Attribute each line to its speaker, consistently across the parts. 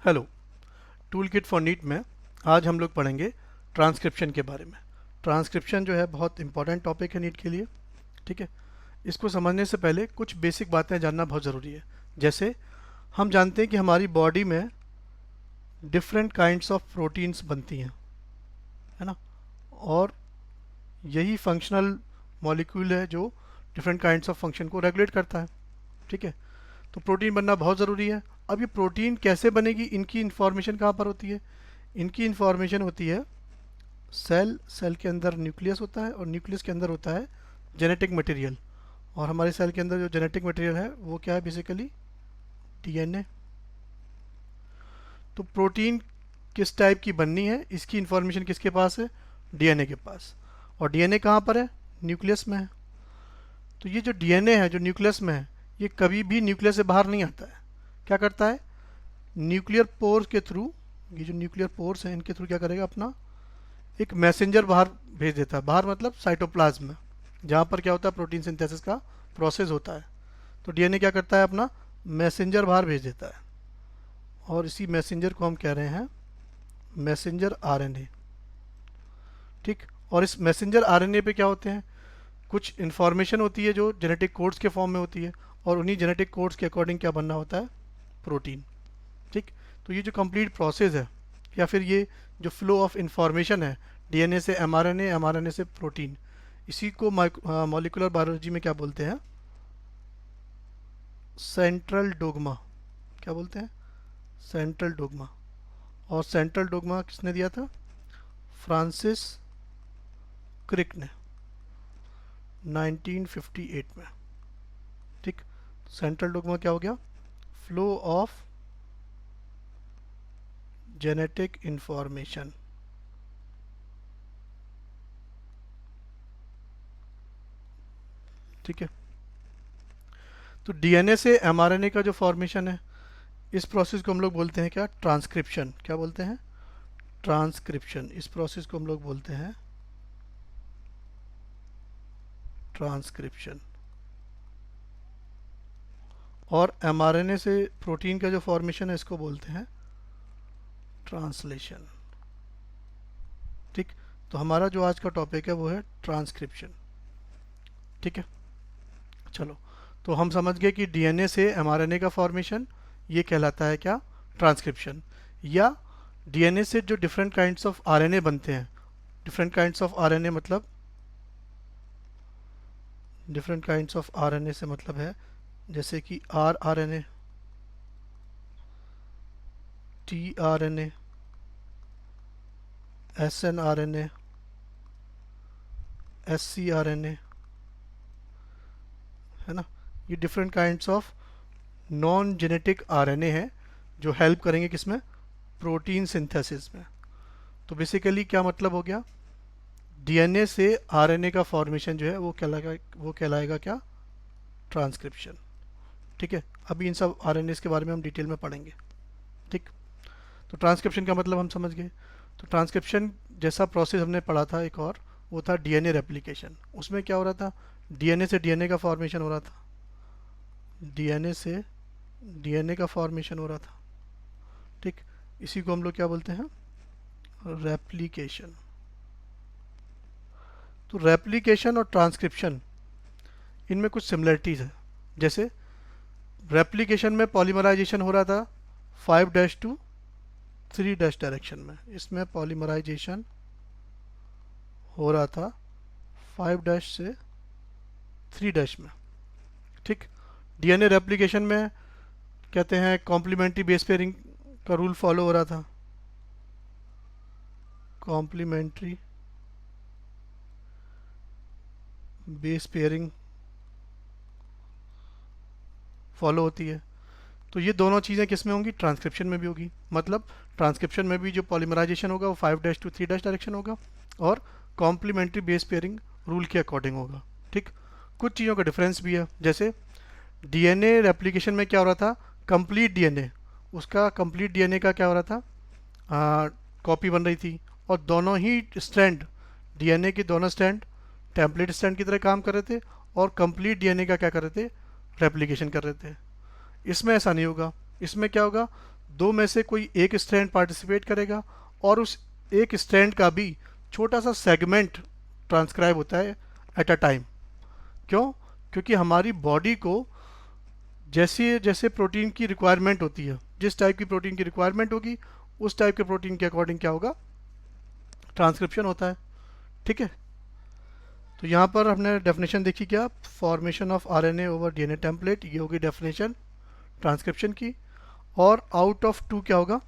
Speaker 1: Hello. Tool kit for NEET में आज हम लोग पढ़ेंगे ट्रांसक्रिप्शन के बारे में। ट्रांसक्रिप्शन जो है बहुत इंपॉर्टेंट टॉपिक है नीट के लिए। ठीक है, इसको समझने से पहले कुछ बेसिक बातें जानना बहुत ज़रूरी है। जैसे हम जानते हैं कि हमारी बॉडी में डिफरेंट काइंड्स ऑफ प्रोटीन्स बनती हैं, है ना। और यही फंक्शनल मॉलिक्यूल है जो डिफरेंट काइंड्स ऑफ फंक्शन को रेगुलेट करता है। ठीक है, तो प्रोटीन बनना बहुत ज़रूरी है। अब ये प्रोटीन कैसे बनेगी, इनकी इंफॉर्मेशन कहाँ पर होती है? इनकी इंफॉर्मेशन होती है सेल के अंदर न्यूक्लियस होता है और न्यूक्लियस के अंदर होता है जेनेटिक मटेरियल। और हमारे सेल के अंदर जो जेनेटिक मटेरियल है वो क्या है? Basically DNA. तो प्रोटीन किस टाइप की बननी है, इसकी इंफॉर्मेशन किसके पास है? डीएनए के पास। और डीएनए कहाँ पर है? न्यूक्लियस में है। तो ये जो डीएनए है जो न्यूक्लियस में है, ये कभी भी न्यूक्लियस से बाहर नहीं आता है। क्या करता है? न्यूक्लियर पोर्स के थ्रू, ये जो न्यूक्लियर पोर्स हैं इनके थ्रू क्या करेगा? अपना एक मैसेंजर बाहर भेज देता है। बाहर मतलब साइटोप्लाज्म में, जहाँ पर क्या होता है? प्रोटीन सिंथेसिस का प्रोसेस होता है। तो डीएनए क्या करता है? अपना मैसेंजर बाहर भेज देता है, और इसी मैसेंजर को हम कह रहे हैं मैसेंजर आरएनए। ठीक, और इस मैसेंजर आरएनए पे क्या होते हैं? कुछ इन्फॉर्मेशन होती है जो जेनेटिक कोड्स के फॉर्म में होती है, और उन्हीं जेनेटिक कोड्स के अकॉर्डिंग क्या बनना होता है? प्रोटीन। ठीक, तो ये जो कंप्लीट प्रोसेस है, या फिर ये जो फ्लो ऑफ इंफॉर्मेशन है डीएनए से एमआरएनए, एमआरएनए से प्रोटीन, इसी को मॉलिक्यूलर बायोलॉजी में क्या बोलते हैं? Central dogma. क्या बोलते हैं? Central dogma. और सेंट्रल डोग्मा किसने दिया था? फ्रांसिस क्रिक ने 1958 में। ठीक, सेंट्रल डोग्मा क्या हो गया? Flow of genetic information. ठीक है, तो डीएनए से एमआरएनए का जो फॉर्मेशन है, इस प्रोसेस को हम लोग बोलते हैं क्या? ट्रांसक्रिप्शन। क्या बोलते हैं? ट्रांसक्रिप्शन। इस प्रोसेस को हम लोग बोलते हैं ट्रांसक्रिप्शन। और एमआरएनए से प्रोटीन का जो फॉर्मेशन है इसको बोलते हैं ट्रांसलेशन। ठीक, तो हमारा जो आज का टॉपिक है वो है ट्रांसक्रिप्शन। ठीक है, चलो, तो हम समझ गए कि डीएनए से एमआरएनए का फॉर्मेशन ये कहलाता है क्या? ट्रांसक्रिप्शन। या डीएनए से जो डिफरेंट काइंड्स ऑफ आरएनए बनते हैं, डिफरेंट काइंड्स ऑफ आरएनए मतलब, डिफरेंट काइंड्स ऑफ आरएनए से मतलब है जैसे कि आरएनए, टीआरएनए, एसएनआरएनए, एससीआरएनए, है ना। ये different kinds of non genetic RNA हैं जो हेल्प करेंगे किसमें? प्रोटीन सिंथेसिस में। तो बेसिकली क्या मतलब हो गया? डीएनए से आरएनए का फॉर्मेशन जो है वो कहलाएगा क्या? ट्रांसक्रिप्शन। ठीक है, अभी इन सब आरएनए के बारे में हम डिटेल में पढ़ेंगे। ठीक, तो ट्रांसक्रिप्शन का मतलब हम समझ गए। तो ट्रांसक्रिप्शन जैसा प्रोसेस हमने पढ़ा था एक और, वो था डीएनए रेप्लिकेशन। उसमें क्या हो रहा था? डीएनए से डीएनए का फॉर्मेशन हो रहा था। डीएनए से डीएनए का फॉर्मेशन हो रहा था। ठीक, इसी को हम लोग क्या बोलते हैं? रेप्लिकेशन। तो रेप्लिकेशन और ट्रांसक्रिप्शन, इनमें कुछ सिमिलरिटीज़ है। जैसे रेप्लिकेशन में पॉलीमराइजेशन हो रहा था 5' टू 3' डायरेक्शन में, इसमें पॉलीमराइजेशन हो रहा था 5' से 3' में। ठीक, डीएनए रेप्लिकेशन में कहते हैं कॉम्प्लीमेंट्री बेस पेयरिंग का रूल फॉलो हो रहा था। कॉम्प्लीमेंट्री बेस पेयरिंग फॉलो होती है। तो ये दोनों चीज़ें किस में होंगी? ट्रांसक्रिप्शन में भी होगी। मतलब ट्रांसक्रिप्शन में भी जो पॉलीमराइजेशन होगा वो 5' टू 3' डायरेक्शन होगा, और कॉम्प्लीमेंट्री बेस पेयरिंग रूल के अकॉर्डिंग होगा। ठीक, कुछ चीज़ों का डिफरेंस भी है। जैसे डीएनए रेप्लिकेशन में क्या हो रहा था? कंप्लीट डीएनए, उसका कंप्लीट डीएनए का क्या हो रहा था? कॉपी बन रही थी, और दोनों ही स्ट्रैंड, डीएनए के दोनों स्ट्रैंड टेम्पलेट स्ट्रैंड की तरह काम कर रहे थे, और कंप्लीट डीएनए का क्या कर रहे थे? रेप्लिकेशन कर रहे थे। इसमें ऐसा नहीं होगा। इसमें क्या होगा? दो में से कोई एक स्ट्रैंड पार्टिसिपेट करेगा और उस एक स्ट्रैंड का भी छोटा सा सेगमेंट ट्रांसक्राइब होता है एट अ टाइम। क्यों? क्योंकि हमारी बॉडी को जैसे जैसे प्रोटीन की रिक्वायरमेंट होती है, जिस टाइप की प्रोटीन की रिक्वायरमेंट होगी उस टाइप के प्रोटीन के अकॉर्डिंग क्या होगा, ट्रांसक्रिप्शन होता है। ठीक है, तो यहाँ पर हमने डेफिनेशन देखी क्या, formation of RNA over DNA template, ये होगी डेफिनेशन ट्रांसक्रिप्शन की। और आउट ऑफ टू क्या होगा,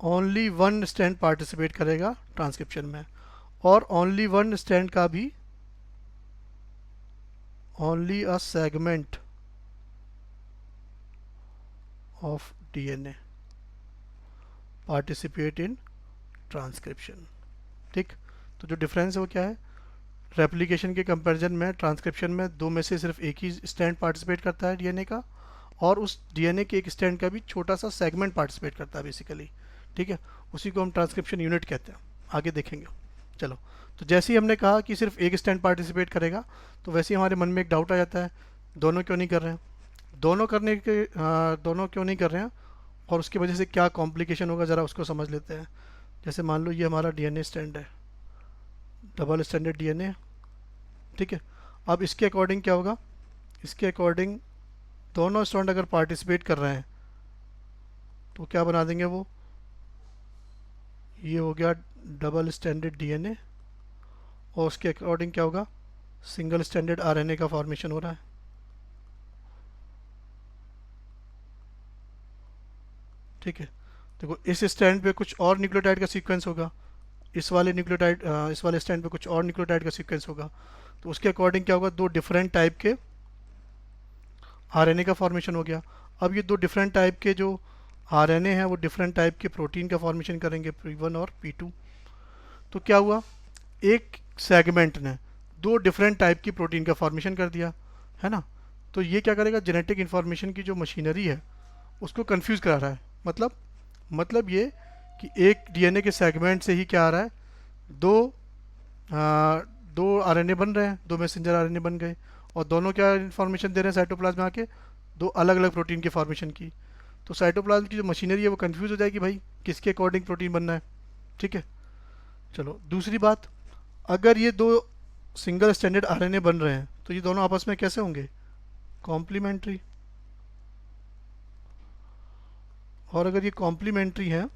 Speaker 1: ओनली वन स्ट्रैंड पार्टिसिपेट करेगा ट्रांसक्रिप्शन में, और ओनली वन स्ट्रैंड का भी only a segment of DNA participate in transcription. ठीक, तो जो डिफरेंस है वो क्या है, रेप्लिकेशन के कंपैरिजन में ट्रांसक्रिप्शन में दो में से सिर्फ एक ही स्ट्रैंड पार्टिसिपेट करता है डीएनए का, और उस डीएनए के एक स्ट्रैंड का भी छोटा सा सेगमेंट पार्टिसिपेट करता है बेसिकली। ठीक है, उसी को हम ट्रांसक्रिप्शन यूनिट कहते हैं, आगे देखेंगे। चलो, तो जैसे ही हमने कहा कि सिर्फ एक स्ट्रैंड पार्टिसिपेट करेगा, तो वैसे ही हमारे मन में एक डाउट आ जाता है, दोनों क्यों नहीं कर रहे हैं, दोनों क्यों नहीं कर रहे हैं, और उसकी वजह से क्या कॉम्प्लिकेशन होगा, ज़रा उसको समझ लेते हैं। जैसे मान लो ये हमारा डीएनए स्ट्रैंड है, डबल स्टैंडर्ड डीएनए। ठीक है, अब इसके अकॉर्डिंग क्या होगा, इसके अकॉर्डिंग दोनों स्ट्रैंड अगर पार्टिसिपेट कर रहे हैं तो क्या बना देंगे वो, ये हो गया डबल स्टैंडर्ड डीएनए, और उसके अकॉर्डिंग क्या होगा, सिंगल स्टैंडर्ड आरएनए का फॉर्मेशन हो रहा है। ठीक है, देखो इस स्टैंड पे कुछ और न्यूक्लियोटाइड का सीक्वेंस होगा, इस वाले स्टैंड पे कुछ और न्यूक्लियोटाइड का सीक्वेंस होगा, तो उसके अकॉर्डिंग क्या होगा, दो डिफरेंट टाइप के आरएनए का फॉर्मेशन हो गया। अब ये दो डिफरेंट टाइप के जो आरएनए हैं वो डिफरेंट टाइप के प्रोटीन का फॉर्मेशन करेंगे, P1 और P2। तो क्या हुआ, एक सेगमेंट ने दो डिफरेंट टाइप की प्रोटीन का फॉर्मेशन कर दिया, है ना। तो ये क्या करेगा, जेनेटिक इन्फॉर्मेशन की जो मशीनरी है उसको कंफ्यूज करा रहा है। मतलब ये कि एक डीएनए के सेगमेंट से ही क्या आ रहा है, दो दो आरएनए बन रहे हैं, दो मैसेंजर आरएनए बन गए, और दोनों क्या इन्फॉर्मेशन दे रहे हैं साइटोप्लाज्म में आके, दो अलग अलग प्रोटीन की फॉर्मेशन की। तो साइटोप्लाज्म की जो मशीनरी है वो कंफ्यूज हो जाएगी, भाई किसके अकॉर्डिंग प्रोटीन बनना है। ठीक है, चलो दूसरी बात, अगर ये दो सिंगल स्टैंडर्ड आरएनए बन रहे हैं तो ये दोनों आपस में कैसे होंगे, कॉम्प्लीमेंट्री। और अगर ये कॉम्प्लीमेंट्री हैं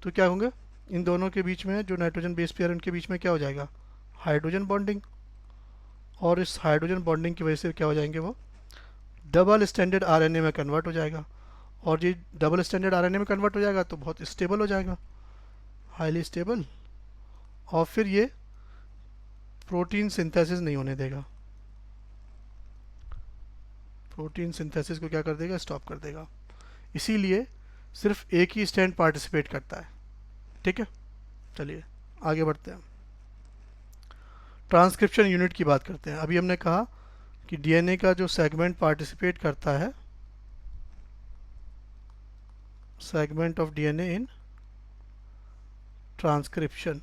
Speaker 1: तो क्या होंगे, इन दोनों के बीच में जो नाइट्रोजन बेस पेयर उनके बीच में क्या हो जाएगा, हाइड्रोजन बॉन्डिंग, और इस हाइड्रोजन बॉन्डिंग की वजह से क्या हो जाएंगे, वो डबल स्टैंडर्ड आरएनए में कन्वर्ट हो जाएगा, और ये डबल स्टैंडर्ड आरएनए में कन्वर्ट हो जाएगा तो बहुत स्टेबल हो जाएगा, हाईली स्टेबल, और फिर ये प्रोटीन सिंथेसिस नहीं होने देगा, प्रोटीन सिंथेसिस को क्या कर देगा, स्टॉप कर देगा। इसीलिए सिर्फ एक ही स्टैंड पार्टिसिपेट करता है। ठीक है, चलिए आगे बढ़ते हैं, ट्रांसक्रिप्शन यूनिट की बात करते हैं। अभी हमने कहा कि डीएनए का जो सेगमेंट पार्टिसिपेट करता है, segment of DNA in transcription,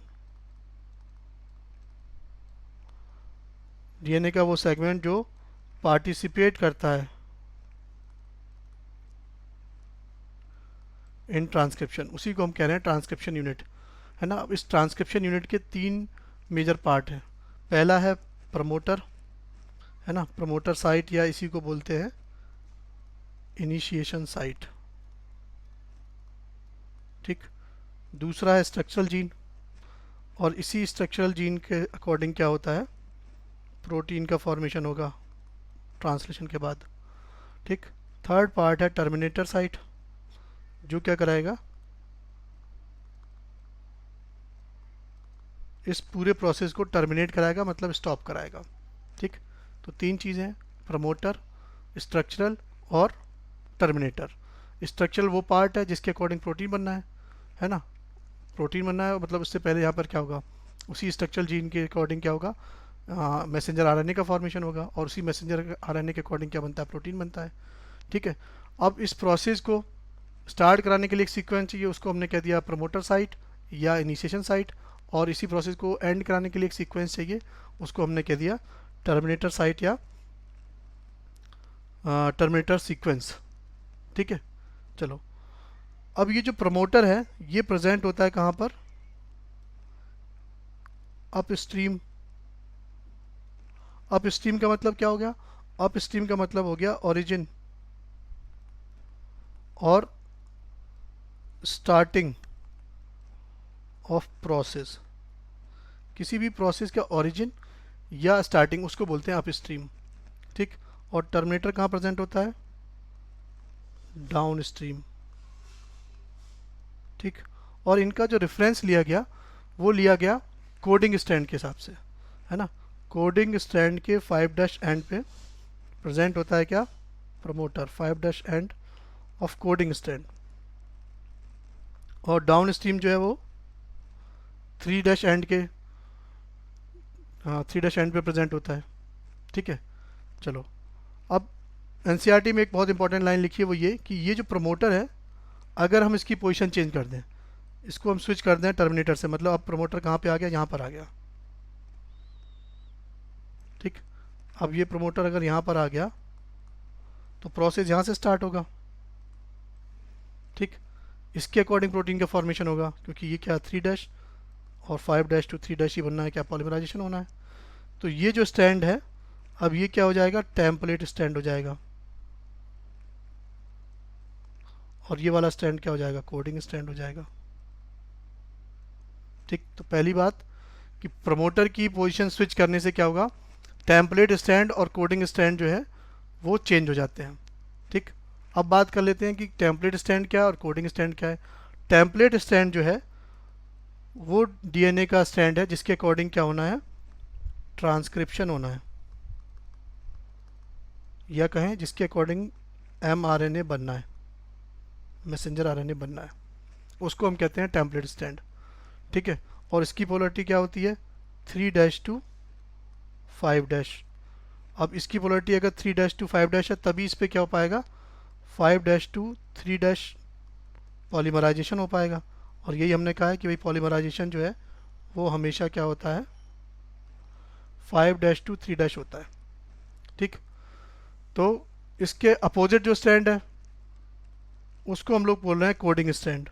Speaker 1: DNA का वो सेगमेंट जो पार्टिसिपेट करता है इन ट्रांसक्रिप्शन, उसी को हम कह रहे हैं ट्रांसक्रिप्शन यूनिट, है ना। अब इस ट्रांसक्रिप्शन यूनिट के तीन मेजर पार्ट हैं। पहला है प्रमोटर, है ना, प्रमोटर साइट, या इसी को बोलते हैं इनिशिएशन साइट। ठीक, दूसरा है स्ट्रक्चरल जीन, और इसी स्ट्रक्चरल जीन के अकॉर्डिंग क्या होता है, प्रोटीन का फॉर्मेशन होगा ट्रांसलेशन के बाद। ठीक, थर्ड पार्ट है टर्मिनेटर साइट, जो क्या कराएगा, इस पूरे प्रोसेस को टर्मिनेट कराएगा, मतलब स्टॉप कराएगा। ठीक, तो तीन चीज़ें हैं, प्रमोटर, स्ट्रक्चरल और टर्मिनेटर। स्ट्रक्चरल वो पार्ट है जिसके अकॉर्डिंग प्रोटीन बनना है ना, प्रोटीन बनना है, मतलब उससे पहले यहाँ पर क्या होगा, उसी स्ट्रक्चरल जीन के अकॉर्डिंग क्या होगा, मैसेंजर आरएनए का फॉर्मेशन होगा, और उसी मैसेंजर आरएनए के अकॉर्डिंग क्या बनता है, प्रोटीन बनता है। ठीक है, अब इस प्रोसेस को स्टार्ट कराने के लिए एक सीक्वेंस चाहिए, उसको हमने कह दिया प्रमोटर साइट या इनिशिएशन साइट, और इसी प्रोसेस को एंड कराने के लिए एक सीक्वेंस चाहिए, उसको हमने कह दिया टर्मिनेटर साइट या टर्मिनेटर सीक्वेंस। ठीक है, चलो अब ये जो प्रमोटर है ये प्रेजेंट होता है कहाँ पर, अप स्ट्रीम। अप स्ट्रीम का मतलब क्या हो गया, अप स्ट्रीम का मतलब हो गया ओरिजिन और स्टार्टिंग ऑफ प्रोसेस। किसी भी प्रोसेस का ओरिजिन या स्टार्टिंग उसको बोलते हैं अप स्ट्रीम, ठीक। और टर्मिनेटर कहाँ प्रेजेंट होता है, डाउन स्ट्रीम, ठीक। और इनका जो रेफरेंस लिया गया वो लिया गया कोडिंग स्टैंड के हिसाब से, है ना। कोडिंग स्टैंड के 5 डैश एंड पे प्रेजेंट होता है क्या, promoter, 5 dash end of coding stand. और डाउन स्ट्रीम जो है वो 3 डैश एंड के, हाँ 3 डैश एंड पे प्रेजेंट होता है, ठीक है। चलो अब एनसीईआरटी में एक बहुत इंपॉर्टेंट लाइन लिखी है, वो ये कि ये जो प्रमोटर है अगर हम इसकी पोजीशन चेंज कर दें, इसको हम स्विच कर दें टर्मिनेटर से, मतलब अब प्रमोटर कहाँ पे आ गया, यहाँ पर आ गया, ठीक। अब ये प्रमोटर अगर यहाँ पर आ गया तो प्रोसेस यहाँ से स्टार्ट होगा, ठीक। इसके अकॉर्डिंग प्रोटीन का फॉर्मेशन होगा, क्योंकि ये क्या 3 डैश और 5 डैश टू 3 डैश ही बनना है, क्या पॉलीमराइजेशन होना है। तो ये जो स्टैंड है अब ये क्या हो जाएगा, टेम्पलेट स्टैंड हो जाएगा। और ये वाला स्टैंड क्या हो जाएगा, कोडिंग स्टैंड हो जाएगा, ठीक। तो पहली बात कि प्रमोटर की पोजीशन स्विच करने से क्या होगा, टेम्पलेट स्टैंड और कोडिंग स्टैंड जो है वो चेंज हो जाते हैं, ठीक। अब बात कर लेते हैं कि टेम्पलेट स्टैंड क्या है और कोडिंग स्टैंड क्या है। टेम्पलेट स्टैंड जो है वो डीएनए का स्टैंड है जिसके अकॉर्डिंग क्या होना है, ट्रांसक्रिप्शन होना है, या कहें जिसके अकॉर्डिंग एमआरएनए बनना है, मैसेंजर आरएनए बनना है, उसको हम कहते हैं टेम्पलेट स्टैंड, ठीक है। और इसकी पोलरिटी क्या होती है, 3 डैश टू 5 डैश। अब इसकी पोलरिटी अगर 3 डैश टू 5 डैश है तभी इस पर क्या हो पाएगा, 5 डैश टू 3 डैश पॉलीमराइजेशन हो पाएगा। और यही हमने कहा है कि भाई पॉलीमराइजेशन जो है वो हमेशा क्या होता है, 5 डैश टू 3 डैश होता है, ठीक। तो इसके अपोजिट जो स्टैंड है उसको हम लोग बोल रहे हैं कोडिंग स्टैंड।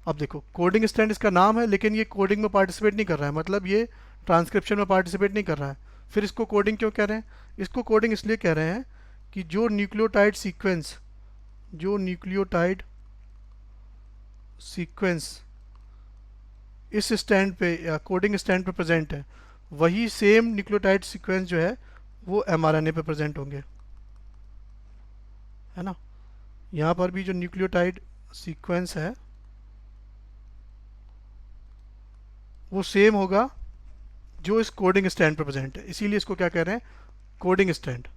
Speaker 1: अब देखो कोडिंग स्टैंड इसका नाम है लेकिन ये कोडिंग में पार्टिसिपेट नहीं कर रहा है, मतलब ये ट्रांसक्रिप्शन में पार्टिसिपेट नहीं कर रहा है। फिर इसको कोडिंग क्यों कह रहे हैं, इसको कोडिंग इसलिए कह रहे हैं कि जो न्यूक्लियोटाइड सीक्वेंस, जो न्यूक्लियोटाइड सीक्वेंस इस स्टैंड पे या कोडिंग स्टैंड पे प्रेजेंट है वही सेम न्यूक्लियोटाइड सीक्वेंस जो है वो एमआरएनए पे प्रेजेंट होंगे, है ना। यहाँ पर भी जो न्यूक्लियोटाइड सीक्वेंस है वो सेम होगा जो इस कोडिंग स्टैंड पे प्रेजेंट है, इसीलिए इसको क्या कह रहे हैं, कोडिंग स्टैंड,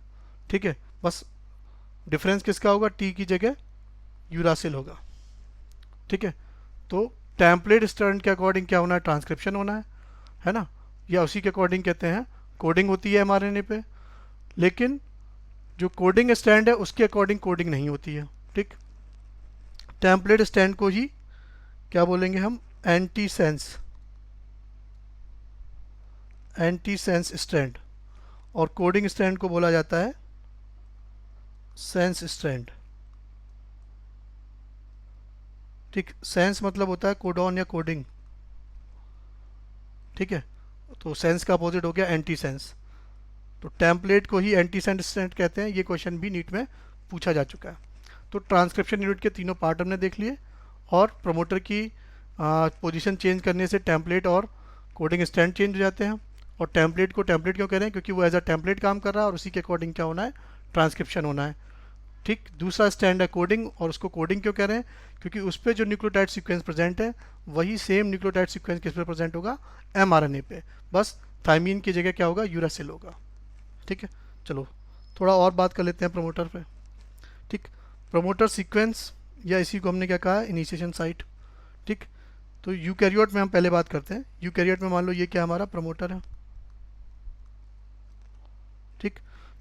Speaker 1: ठीक है। बस डिफरेंस किसका होगा, टी की जगह यूरासिल होगा, ठीक है। तो टेम्पलेट स्टैंड के अकॉर्डिंग क्या होना है, ट्रांसक्रिप्शन होना है ना, या उसी के अकॉर्डिंग कहते हैं कोडिंग होती है एमआरएनए पे। लेकिन जो कोडिंग स्टैंड है उसके अकॉर्डिंग कोडिंग नहीं होती है, ठीक। टेम्पलेट स्टैंड को ही क्या बोलेंगे हम, anti sense, anti sense stand. और कोडिंग स्टैंड को बोला जाता है सेंस स्टैंड, ठीक। सेंस मतलब होता है कोडॉन या कोडिंग, ठीक है। तो सेंस का अपोजिट हो गया एंटी सेंस। तो टेम्पलेट को ही एंटी सेंस स्टैंड कहते हैं, ये क्वेश्चन भी नीट में पूछा जा चुका है। तो ट्रांसक्रिप्शन यूनिट के तीनों पार्ट हमने देख लिए और प्रमोटर की पोजीशन चेंज करने से टेम्पलेट और कोडिंग स्टैंड चेंज हो जाते हैं। और टेम्पलेट को टेम्पलेट क्यों कह रहे हैं, क्योंकि वो एज अ टेम्पलेट काम कर रहा है और उसी के अकॉर्डिंग क्या होना है, ट्रांसक्रिप्शन होना है, ठीक। दूसरा स्टैंड है कोडिंग, और उसको कोडिंग क्यों कह रहे हैं, क्योंकि उस पर जो न्यूक्लियोटाइड सीक्वेंस प्रेजेंट है वही सेम न्यूक्लियोटाइड सीक्वेंस किस पे प्रेजेंट होगा, एमआरएनए पे, बस थाइमीन की जगह क्या होगा, यूरासिल होगा, ठीक है। चलो थोड़ा और बात कर लेते हैं प्रमोटर पे, ठीक। प्रमोटर सीक्वेंस या इसी को हमने क्या कहा, इनिशिएशन साइट, ठीक। तो यूकैरियोट में हम पहले बात करते हैं। यूकैरियोट में मान लो ये क्या हमारा प्रमोटर है, ठीक।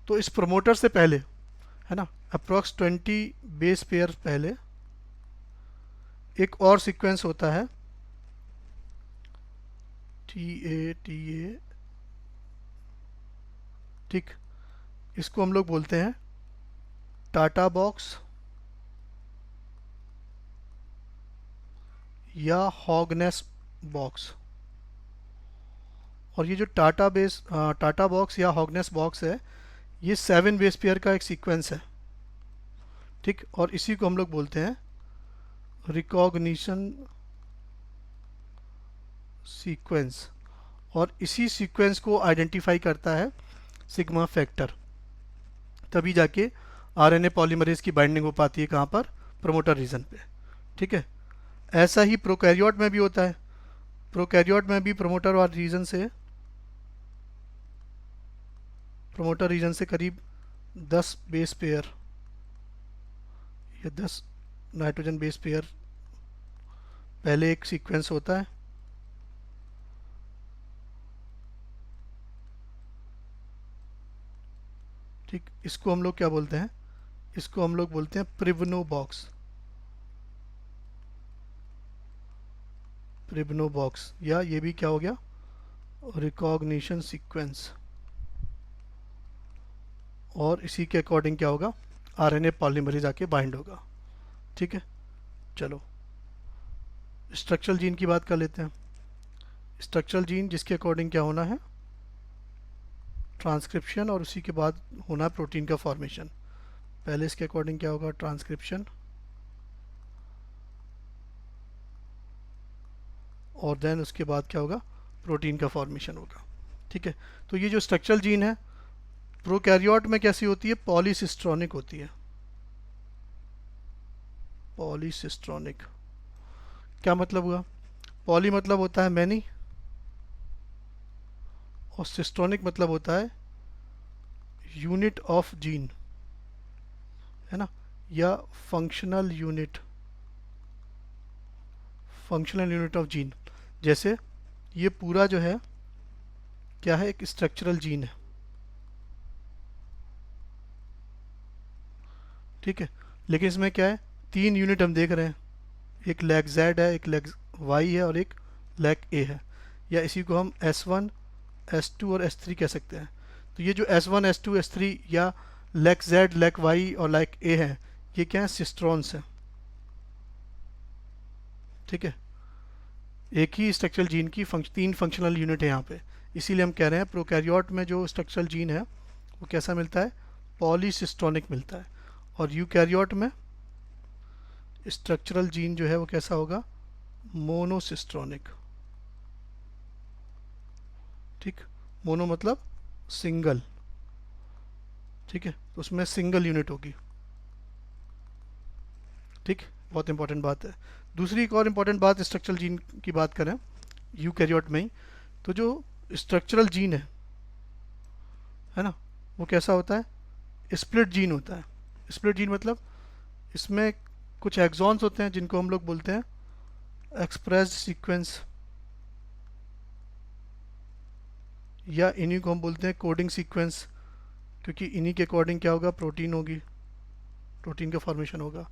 Speaker 1: तो इस प्रमोटर से पहले, है ना, अप्रॉक्स 20 बेस पेयर पहले एक और सीक्वेंस होता है, टी ए, ठीक। इसको हम लोग बोलते हैं टाटा बॉक्स या हॉगनेस बॉक्स। और ये जो टाटा बॉक्स या हॉगनेस बॉक्स है, ये 7 बेस पेयर का एक सीक्वेंस है, ठीक। और इसी को हम लोग बोलते हैं रिकॉग्निशन सीक्वेंस। और इसी सीक्वेंस को आइडेंटिफाई करता है सिग्मा फैक्टर, तभी जाके आरएनए पॉलीमरेज की बाइंडिंग हो पाती है कहाँ पर, प्रोमोटर रीजन पे, ठीक है। ऐसा ही प्रोकैरियोट में भी होता है। प्रोकैरियोट में भी प्रोमोटर रीजन से करीब 10 बेस पेयर या 10 नाइट्रोजन बेस पेयर पहले एक सीक्वेंस होता है, ठीक। इसको हम लोग क्या बोलते हैं, इसको हम लोग बोलते हैं प्रिवनो बॉक्स। प्रिवनो बॉक्स, या ये भी क्या हो गया, रिकॉग्निशन सीक्वेंस। और इसी के अकॉर्डिंग क्या होगा, आरएनए पॉलीमरेज आके बाइंड होगा, ठीक है। चलो स्ट्रक्चरल जीन की बात कर लेते हैं। स्ट्रक्चरल जीन जिसके अकॉर्डिंग क्या होना है, ट्रांसक्रिप्शन, और उसी के बाद होना है प्रोटीन का फॉर्मेशन। पहले इसके अकॉर्डिंग क्या होगा, ट्रांसक्रिप्शन, और देन उसके बाद क्या होगा, प्रोटीन का फॉर्मेशन होगा, ठीक है। तो ये जो स्ट्रक्चरल जीन है प्रोकैरियोट में कैसी होती है, पॉलीसिस्ट्रॉनिक होती है। पॉलीसिस्ट्रॉनिक क्या मतलब हुआ, पॉली मतलब होता है मैनी, और सिस्ट्रॉनिक मतलब होता है यूनिट ऑफ जीन, है ना, या फंक्शनल यूनिट ऑफ जीन। जैसे ये पूरा जो है क्या है, एक स्ट्रक्चरल जीन है, ठीक है। लेकिन इसमें क्या है, 3 यूनिट हम देख रहे हैं, एक लैग जेड है, एक लैग वाई है, और एक लैग ए है, या इसी को हम S1 S2 और S3 कह सकते हैं। तो ये जो S1 S2 S3 या लैग जेड लैग वाई और लैग ए है, ये क्या है, सिस्ट्रॉन्स है, ठीक है। एक ही स्ट्रक्चरल जीन की 3 फंक्शनल यूनिट है यहाँ पे। इसीलिए हम कह रहे हैं प्रोकैरियोट में जो स्ट्रक्चरल जीन है वो कैसा मिलता है, पॉलीसिस्टोनिक मिलता है। और यूकैरियोट में स्ट्रक्चरल जीन जो है वो कैसा होगा, मोनोसिस्ट्रॉनिक, ठीक। मोनो मतलब सिंगल, ठीक है, तो उसमें सिंगल यूनिट होगी, ठीक। बहुत इंपॉर्टेंट बात है। दूसरी एक और इम्पॉर्टेंट बात स्ट्रक्चरल जीन की बात करें यूकैरियोट में ही, तो जो स्ट्रक्चरल जीन है ना, वो कैसा होता है, स्प्लिट जीन होता है। स्प्लिट जीन मतलब इसमें कुछ एक्सॉन्स होते हैं जिनको हम लोग बोलते हैं एक्सप्रेस्ड सीक्वेंस, या इन्हीं को हम बोलते हैं कोडिंग सीक्वेंस, क्योंकि इन्हीं के अकॉर्डिंग क्या होगा, प्रोटीन होगी, प्रोटीन का फॉर्मेशन होगा।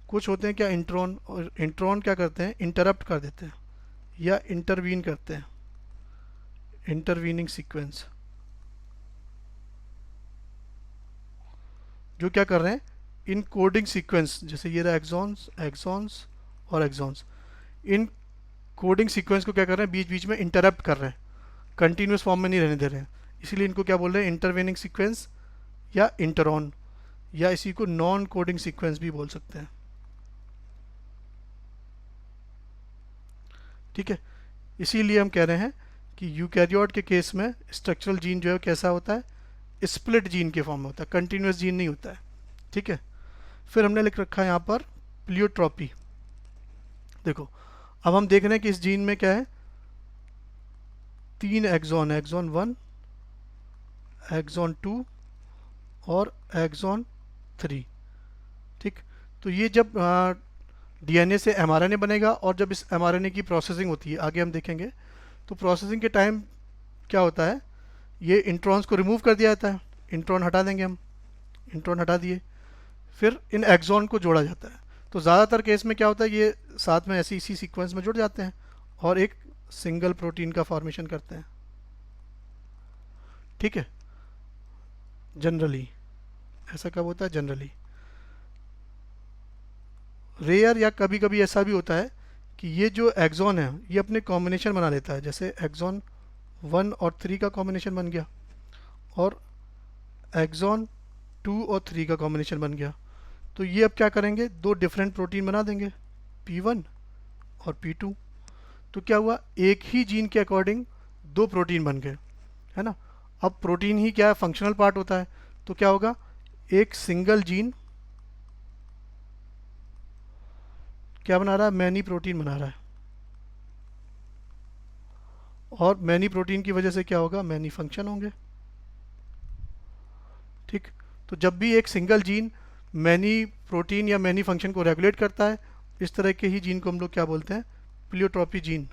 Speaker 1: कुछ होते हैं क्या इंट्रॉन, और इंट्रॉन क्या करते हैं, इंटरप्ट कर देते हैं या इंटरवीन करते हैं, इंटरवीनिंग सीक्वेंस, जो क्या कर रहे हैं, इन कोडिंग सीक्वेंस, जैसे ये रहा एक्सॉन्स एक्सॉन्स और एक्सॉन्स, इन कोडिंग सीक्वेंस को क्या कर रहे हैं, बीच बीच में इंटरप्ट कर रहे हैं, कंटिन्यूस फॉर्म में नहीं रहने दे रहे हैं। इसीलिए इनको क्या बोल रहे हैं, इंटरवेनिंग सीक्वेंस या इंटरॉन, या इसी को नॉन कोडिंग सीक्वेंस भी बोल सकते हैं, ठीक है। इसीलिए हम कह रहे हैं कि यूकैरियोट के केस में स्ट्रक्चरल जीन जो है कैसा होता है, स्प्लिट जीन के फॉर्म में होता है, कंटिन्यूस जीन नहीं होता है, ठीक है। फिर हमने लिख रखा है यहाँ पर प्लियोट्रॉपी। देखो अब हम देख रहे हैं कि इस जीन में क्या है, 3 एक्सॉन है, एक्सॉन 1, एक्सॉन 2 और एक्सॉन 3, ठीक। तो ये जब डीएनए से एमआरएनए बनेगा, और जब इस एमआरएनए की प्रोसेसिंग होती है, आगे हम देखेंगे, तो प्रोसेसिंग के टाइम क्या होता है, ये इंट्रॉन्स को रिमूव कर दिया जाता है, इंट्रॉन हटा देंगे हम, इंट्रॉन हटा दिए, फिर इन एक्सॉन को जोड़ा जाता है। तो ज़्यादातर केस में क्या होता है, ये साथ में ऐसी इसी सीक्वेंस में जुड़ जाते हैं और एक सिंगल प्रोटीन का फॉर्मेशन करते हैं, ठीक है। जनरली ऐसा कब होता है, जनरली। रेयर या कभी कभी ऐसा भी होता है कि ये जो एक्सॉन है ये अपने कॉम्बिनेशन बना लेता है, जैसे एक्सॉन 1 और 3 का कॉम्बिनेशन बन गया और एक्सॉन 2 और 3 का कॉम्बिनेशन बन गया। तो ये अब क्या करेंगे, दो डिफरेंट प्रोटीन बना देंगे, P1 और P2। तो क्या हुआ, एक ही जीन के अकॉर्डिंग दो प्रोटीन बन गए, है ना। अब प्रोटीन ही क्या है, फंक्शनल पार्ट होता है। तो क्या होगा, एक सिंगल जीन क्या बना रहा है, मैनी प्रोटीन बना रहा है, और मैनी प्रोटीन की वजह से क्या होगा, मैनी फंक्शन होंगे। ठीक, तो जब भी एक सिंगल जीन मैनी प्रोटीन या मैनी फंक्शन को रेगुलेट करता है, इस तरह के ही जीन को हम लोग क्या बोलते हैं, प्लियोट्रॉपी जीन,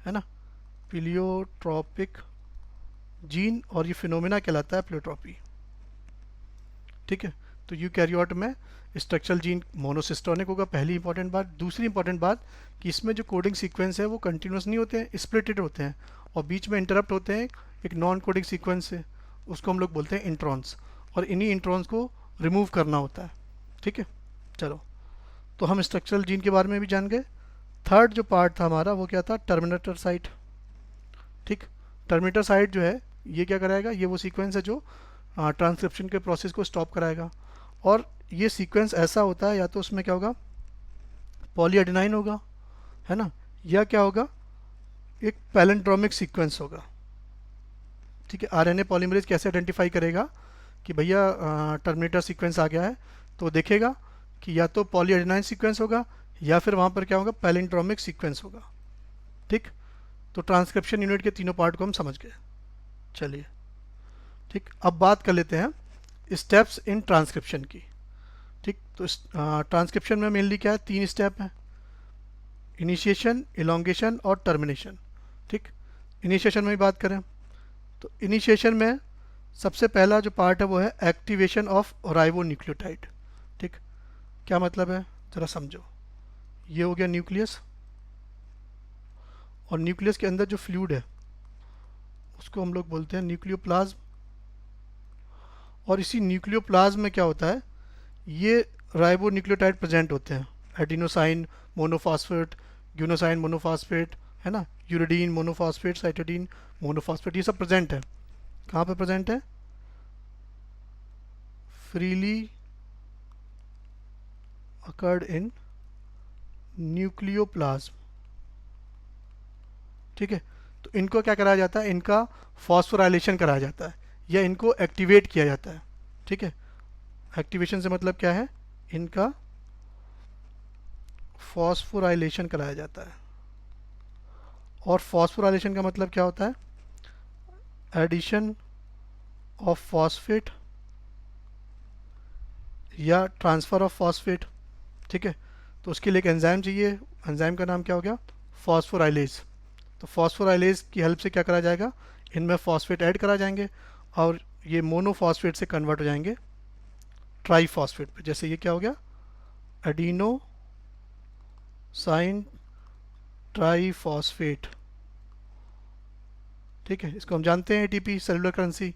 Speaker 1: है ना, प्लियोट्रॉपिक जीन, और ये फिनोमेना कहलाता है प्लियोट्रॉपी। ठीक है, तो यूकैरियोट में स्ट्रक्चरल जीन मोनोसिस्टोनिक होगा, पहली इंपॉर्टेंट बात। दूसरी इंपॉर्टेंट बात कि इसमें जो कोडिंग सीक्वेंस है वो कंटिन्यूस नहीं होते हैं, स्प्लिटेड होते हैं, और बीच में इंटरप्ट होते हैं एक नॉन कोडिंग सीक्वेंस से, उसको हम लोग बोलते हैं इंट्रॉन्स, और इन्हीं इंट्रॉन्स को रिमूव करना होता है। ठीक है, चलो, तो हम स्ट्रक्चरल जीन के बारे में भी जान गए। थर्ड जो पार्ट था हमारा वो क्या था, टर्मिनेटर साइट। ठीक, टर्मिनेटर साइट जो है ये क्या कराएगा, ये वो सीक्वेंस है जो ट्रांसक्रिप्शन के प्रोसेस को स्टॉप कराएगा। और ये सीक्वेंस ऐसा होता है, या तो उसमें क्या होगा, पॉलीएडेनाइन होगा, है ना, या क्या होगा, एक पैलेंड्रोमिक सीक्वेंस होगा। ठीक है, आरएनए पॉलीमरेज कैसे आइडेंटिफाई करेगा कि भैया टर्मिनेटर सीक्वेंस आ गया है, तो देखेगा कि या तो पॉलीएडेनाइन सीक्वेंस होगा या फिर वहाँ पर क्या होगा, पैलेंड्रोमिक सीक्वेंस होगा। ठीक, तो ट्रांसक्रिप्शन यूनिट के तीनों पार्ट को हम समझ गए। चलिए, ठीक, अब बात कर लेते हैं स्टेप्स इन ट्रांसक्रिप्शन की। ठीक, तो ट्रांसक्रिप्शन में मेनली क्या है, 3 स्टेप हैं, इनिशिएशन, इलोंगेशन और टर्मिनेशन। ठीक, इनिशिएशन में भी बात करें तो इनिशिएशन में सबसे पहला जो पार्ट है वो है एक्टिवेशन ऑफ राइबो न्यूक्लियोटाइड। ठीक, क्या मतलब है ज़रा समझो। ये हो गया न्यूक्लियस, और न्यूक्लियस के अंदर जो फ्लूइड है उसको हम लोग बोलते हैं न्यूक्लियोप्लाज्म। और इसी न्यूक्लियोप्लाज्म में क्या होता है, ये राइबो न्यूक्लियोटाइड प्रेजेंट होते हैं, एडिनोसाइन मोनोफॉस्फेट, ग्यूनोसाइन मोनोफॉस्फेट, है ना, यूरिडीन मोनोफॉस्फेट, साइटोडीन मोनोफॉस्फेट, ये सब प्रेजेंट है। कहाँ पे प्रेजेंट है, फ्रीली अकर्ड इन न्यूक्लियोप्लाज्म। ठीक है, तो इनको क्या कराया जाता है, इनका फॉस्फोराइलेशन कराया जाता है, या इनको एक्टिवेट किया जाता है। ठीक है, एक्टिवेशन से मतलब क्या है, इनका फॉस्फोराइलेशन कराया जाता है। और फॉस्फोराइलेशन का मतलब क्या होता है, एडिशन ऑफ फॉस्फेट या ट्रांसफ़र ऑफ फॉस्फेट। ठीक है, तो उसके लिए एक एंजाइम चाहिए, एंजाइम का नाम क्या हो गया, फॉस्फोराइलेज। तो फॉस्फोराइलेज की हेल्प से क्या करा जाएगा, इनमें फॉस्फेट ऐड करा जाएंगे, और ये मोनोफॉस्फेट से कन्वर्ट हो जाएंगे ट्राईफॉस्फेट पे। जैसे ये क्या हो गया, एडिनो साइन ट्राईफॉस्फेट। ठीक है, इसको हम जानते हैं एटीपी, सेलुलर करेंसी।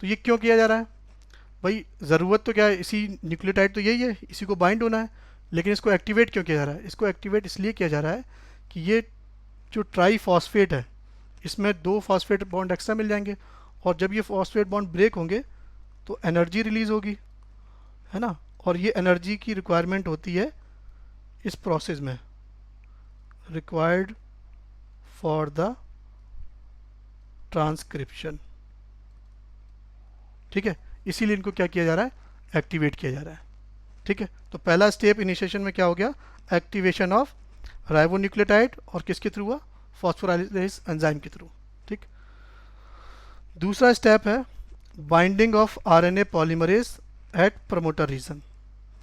Speaker 1: तो ये क्यों किया जा रहा है भाई, ज़रूरत तो क्या है, इसी न्यूक्लियोटाइड तो यही है, इसी को बाइंड होना है, लेकिन इसको एक्टिवेट क्यों किया जा रहा है, इसको एक्टिवेट इसलिए किया जा रहा है कि ये जो ट्राईफॉस्फेट है इसमें 2 फॉस्फेट बॉन्ड एक्स्ट्रा मिल जाएंगे, और जब ये फॉस्फेट बॉन्ड ब्रेक होंगे तो एनर्जी रिलीज होगी, है ना, और ये एनर्जी की रिक्वायरमेंट होती है इस प्रोसेस में, रिक्वायर्ड फॉर द ट्रांसक्रिप्शन। ठीक है, इसीलिए इनको क्या किया जा रहा है, एक्टिवेट किया जा रहा है। ठीक है, तो पहला स्टेप इनिशिएशन में क्या हो गया, एक्टिवेशन ऑफ राइबोन्यूक्लियोटाइड, और किसके थ्रू हुआ, फॉस्फोराइलेज एंजाइम के थ्रू। ठीक, दूसरा स्टेप है binding of RNA polymerase at promoter region.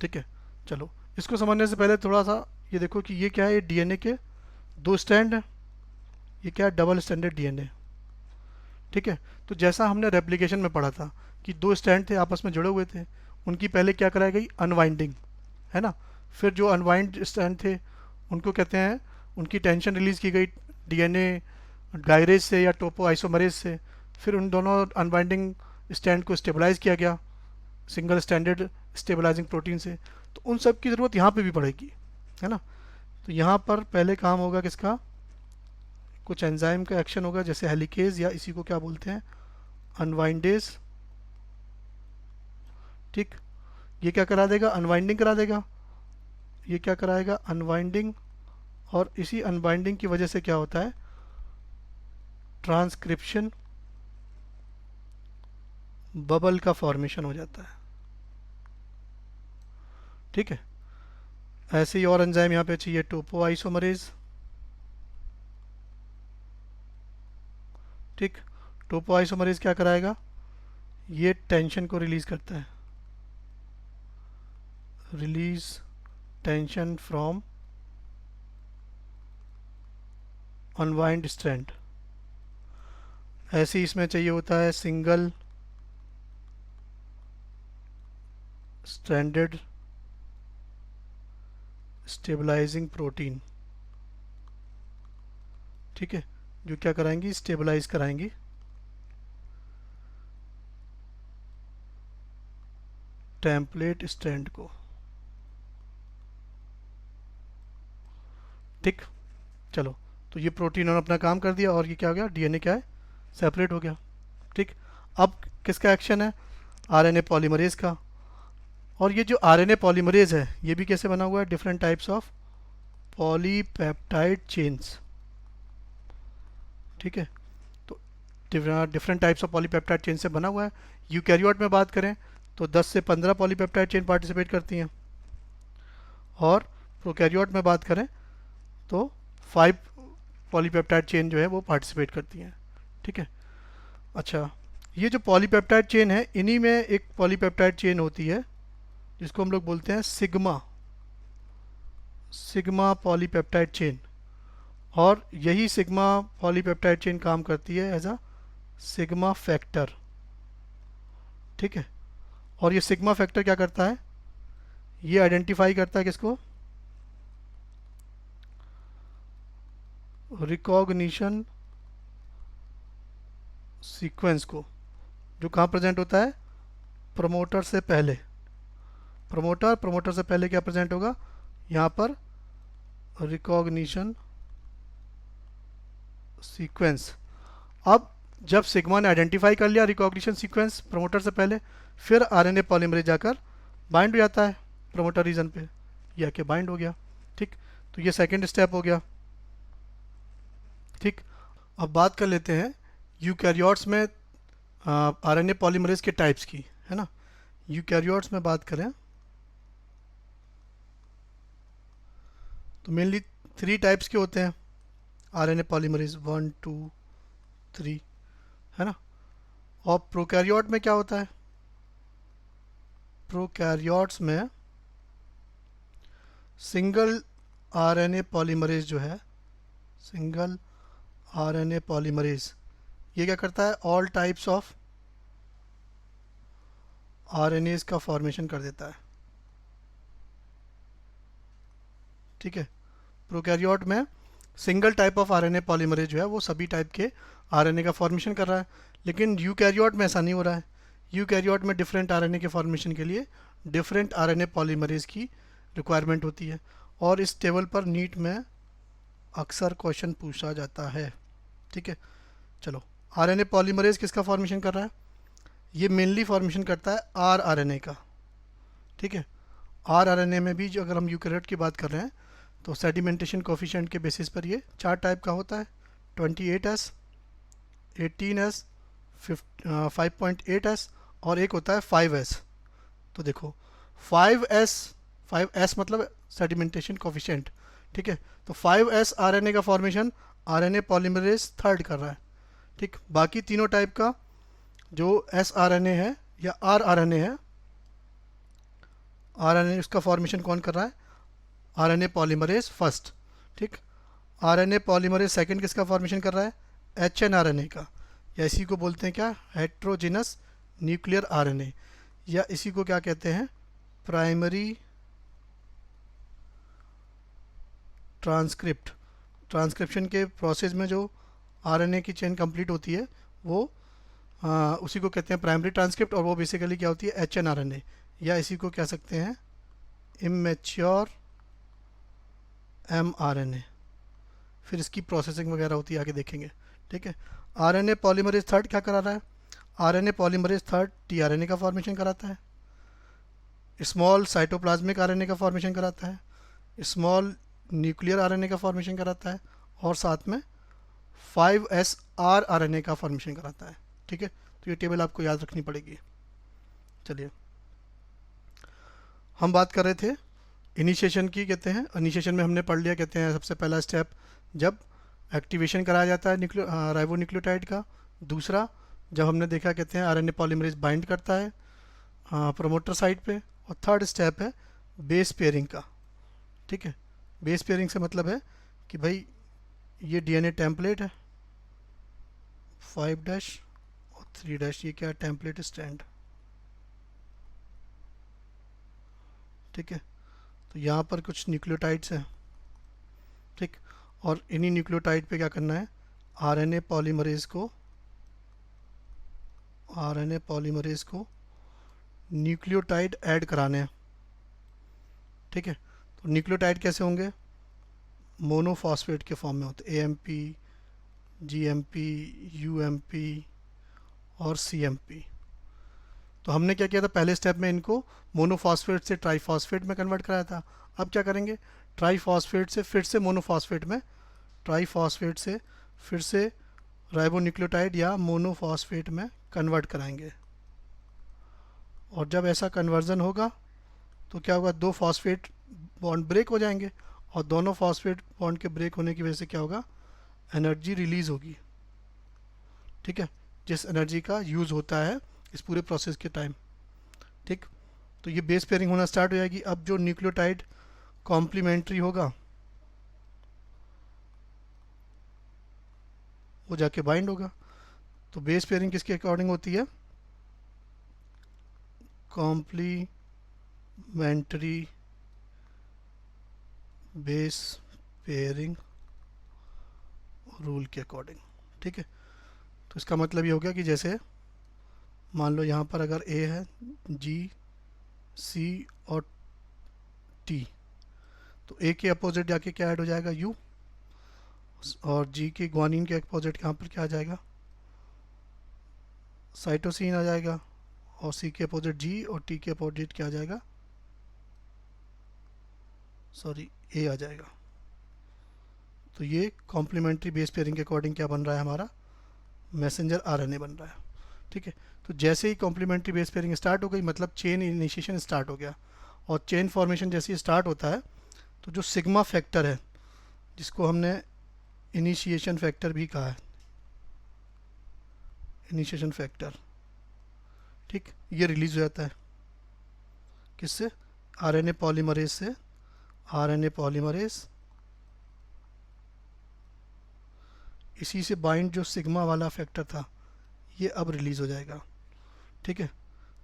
Speaker 1: ठीक है, चलो इसको समझने से पहले थोड़ा सा ये देखो कि ये क्या है, ये डीएनए के 2 स्टैंड है, ये क्या है, डबल स्टैंडर्ड डीएनए। ठीक है, तो जैसा हमने रेप्लिकेशन में पढ़ा था कि 2 स्टैंड थे आपस में जुड़े हुए थे, उनकी पहले क्या कराई गई, अनवाइंडिंग, है ना, फिर जो अनवाइंड स्टैंड थे उनको कहते हैं, उनकी टेंशन रिलीज की गई डीएनए गायरेज से या टोपो आइसोमरेज से, फिर उन दोनों अनवाइंडिंग स्टैंड को स्टेबलाइज किया गया सिंगल स्टैंडर्ड स्टेबलाइजिंग प्रोटीन से। तो उन सब की ज़रूरत यहाँ पे भी पड़ेगी, है ना, तो यहाँ पर पहले काम होगा किसका, कुछ एंजाइम का एक्शन होगा, जैसे हेलिकेज या इसी को क्या बोलते हैं, अनवाइंडेज। ठीक, ये क्या करा देगा, अनवाइंडिंग करा देगा। ये क्या कराएगा, अनवाइंडिंग। और इसी अनवाइंडिंग की वजह से क्या होता है, ट्रांसक्रिप्शन बबल का फॉर्मेशन हो जाता है। ठीक है, ऐसे ही और एंजाइम यहाँ पे चाहिए, टोपोआइसोमरेज। ठीक, टोपोआइसोमरेज क्या कराएगा, ये टेंशन को रिलीज करता है, release tension from unwind strand. ऐसे ही इसमें चाहिए होता है सिंगल स्ट्रैंडेड स्टेबलाइजिंग प्रोटीन। ठीक है, जो क्या कराएंगी, स्टेबलाइज कराएंगी टेम्पलेट स्ट्रैंड को। ठीक, चलो, तो ये प्रोटीन ने अपना काम कर दिया और ये क्या हो गया, डीएनए क्या है, सेपरेट हो गया। ठीक, अब किसका एक्शन है, आरएनए पॉलीमरेज का। और ये जो आरएनए पॉलीमरेज है ये भी कैसे बना हुआ है, different types of polypeptide chains. ठीक है, तो different types of polypeptide chain से बना हुआ है। यूकैरियोट में बात करें तो 10 से 15 पॉलीपेप्टाइड चेन पार्टिसिपेट करती हैं, और प्रोकैरियोट में बात करें तो 5 पॉलीपेप्टाइड चेन जो है वो पार्टिसिपेट करती हैं। ठीक है, अच्छा, ये जो पॉलीपेप्टाइड चेन है, इन्हीं में एक पॉलीपेप्टाइड चेन होती है जिसको हम लोग बोलते हैं सिग्मा, सिग्मा पॉलीपेप्टाइड चेन। और यही सिग्मा पॉलीपेप्टाइड चेन काम करती है एज अ सिग्मा फैक्टर। ठीक है, और ये सिग्मा फैक्टर क्या करता है, ये आइडेंटिफाई करता है किसको, रिकॉग्निशन सीक्वेंस को, जो कहाँ प्रेजेंट होता है, प्रमोटर से पहले। प्रमोटर से पहले क्या प्रेजेंट होगा, यहाँ पर रिकॉग्निशन सीक्वेंस। अब जब सिग्मा ने आइडेंटिफाई कर लिया रिकॉग्निशन सीक्वेंस प्रमोटर से पहले, फिर आरएनए पॉलीमरेज जाकर बाइंड हो जाता है प्रमोटर रीजन पे, या के बाइंड हो गया। ठीक, तो ये सेकंड स्टेप हो गया। ठीक, अब बात कर लेते हैं यूकैरियोट्स में आरएनए पॉलीमरेज के टाइप्स की, है ना। यूकैरियोट्स में बात करें तो मेनली 3 टाइप्स के होते हैं आरएनए पॉलीमरेज, 1 2 3, है ना। और प्रोकैरियोट में क्या होता है, प्रोकैरियोट्स में सिंगल आरएनए पॉलीमरेज जो है, सिंगल आरएनए पॉलीमरेज, ये क्या करता है, ऑल टाइप्स ऑफ आरएनएज का फॉर्मेशन कर देता है। ठीक है, प्रोकैरियोट में single type of RNA polymerase जो है वो सभी टाइप के आरएनए का फॉर्मेशन कर रहा है, लेकिन यूकैरियोट में ऐसा नहीं हो रहा है। यूकैरियोट में डिफरेंट आरएनए के फॉर्मेशन के लिए डिफरेंट आरएनए पॉलीमरेज की रिक्वायरमेंट होती है, और इस टेबल पर नीट में अक्सर क्वेश्चन पूछा जाता है। ठीक है, चलो, आरएनए पॉलीमरेज किसका फॉर्मेशन कर रहा है, ये मेनली फॉर्मेशन करता है आरएनए का। ठीक है, आरएनए में भी जो अगर हम यूकैरियोट की बात कर रहे हैं तो सेडिमेंटेशन कोफिशिएंट के बेसिस पर ये 4 टाइप का होता है, 28s, 18s, 5.8s, और एक होता है 5s। तो देखो 5s, 5s मतलब सेडिमेंटेशन कोफिशिएंट। ठीक है, तो 5s आरएनए का फॉर्मेशन आरएनए पॉलीमरेज थर्ड कर रहा है। ठीक, बाकी तीनों टाइप का जो एस आरएनए है या आरएनए है, आरएनए उसका फॉर्मेशन कौन कर रहा है, आरएनए पॉलीमरेज फर्स्ट। ठीक, आरएनए पॉलीमरेज सेकंड किसका फॉर्मेशन कर रहा है, एचएनआरएनए का, या इसी को बोलते हैं क्या, हेट्रोजिनस न्यूक्लियर आरएनए, या इसी को क्या कहते हैं, प्राइमरी ट्रांसक्रिप्शन के प्रोसेस में जो आरएनए की चेन कंप्लीट होती है वो उसी को कहते हैं प्राइमरी ट्रांसक्रिप्ट, और वो बेसिकली क्या होती है, एचएनआरएनए, या इसी को कह सकते हैं immature M R N A, फिर इसकी प्रोसेसिंग वगैरह होती है, आगे देखेंगे। ठीक है, R N A polymerase third क्या करा रहा है? R N A polymerase third T R N A का फॉर्मेशन कराता है, small cytoplasmic R N A का फॉर्मेशन कराता है, small nuclear R N A का फॉर्मेशन कराता है, और साथ में 5s are R N A का फॉर्मेशन कराता है। ठीक है, तो ये टेबल आपको याद रखनी पड़ेगी। चलिए, हम बात कर रहे थे इनिशिएशन की। कहते हैं इनिशिएशन में हमने पढ़ लिया, कहते हैं सबसे पहला स्टेप जब एक्टिवेशन कराया जाता है राइबो न्यूक्लियोटाइड का। दूसरा, जब हमने देखा कहते हैं आरएनए पॉलीमरेज बाइंड करता है प्रोमोटर साइट पे। और थर्ड स्टेप है बेस पेयरिंग का। ठीक है, बेस पेयरिंग से मतलब है कि भाई ये डीएनए टेम्पलेट है 5' और 3', ये क्या है? Template stand. ठीक है, तो यहाँ पर कुछ न्यूक्लियोटाइड्स हैं। ठीक, और इन्हीं न्यूक्लियोटाइड पे क्या करना है? आरएनए पॉलीमरेज को न्यूक्लियोटाइड ऐड कराने हैं। ठीक है, तो न्यूक्लियोटाइड कैसे होंगे? मोनोफॉस्फेट के फॉर्म में होते, एएमपी, जीएमपी, यूएमपी और सीएमपी। तो हमने क्या किया था पहले स्टेप में? इनको मोनोफॉस्फेट से ट्राईफॉस्फेट में कन्वर्ट कराया था। अब क्या करेंगे? ट्राईफॉस्फेट से फिर से मोनोफॉस्फेट में, ट्राईफॉस्फेट से फिर से राइबोन्यूक्लियोटाइड या मोनोफॉस्फेट में कन्वर्ट कराएंगे। और जब ऐसा कन्वर्जन होगा तो क्या होगा? दो फॉस्फेट बॉन्ड ब्रेक हो जाएंगे, और दोनों फॉस्फेट बॉन्ड के ब्रेक होने की वजह से क्या होगा? एनर्जी रिलीज होगी। ठीक है, जिस एनर्जी का यूज़ होता है इस पूरे प्रोसेस के टाइम। ठीक, तो ये बेस पेयरिंग होना स्टार्ट हो जाएगी। अब जो न्यूक्लियोटाइड कॉम्प्लीमेंट्री होगा वो जाके बाइंड होगा। तो बेस पेयरिंग किसके अकॉर्डिंग होती है? कॉम्प्लीमेंट्री बेस पेयरिंग रूल के अकॉर्डिंग। ठीक है, तो इसका मतलब ये हो गया कि जैसे मान लो यहाँ पर अगर ए है, जी, सी और टी, तो ए के अपोजिट जाके क्या ऐड हो जाएगा? यू। और जी के ग्वानिन के अपोजिट यहाँ पर क्या आ जाएगा? साइटोसिन आ जाएगा। और सी के अपोजिट जी, और टी के अपोजिट क्या आ जाएगा? सॉरी, ए आ जाएगा। तो ये कॉम्प्लीमेंट्री बेस पेयरिंग के अकॉर्डिंग क्या बन रहा है? हमारा मैसेंजर आरएनए बन रहा है। ठीक है, तो जैसे ही कॉम्प्लीमेंट्री बेस पेयरिंग स्टार्ट हो गई मतलब चेन इनिशिएशन स्टार्ट हो गया। और चेन फॉर्मेशन जैसे ही स्टार्ट होता है तो जो सिग्मा फैक्टर है, जिसको हमने इनिशिएशन फैक्टर भी कहा है, इनिशिएशन फैक्टर, ठीक, ये रिलीज हो जाता है। किससे? आरएनए पॉलीमरेज से। आरएनए पॉलीमरेज इसी से बाइंड जो सिग्मा वाला फैक्टर था ये अब रिलीज हो जाएगा। ठीक है,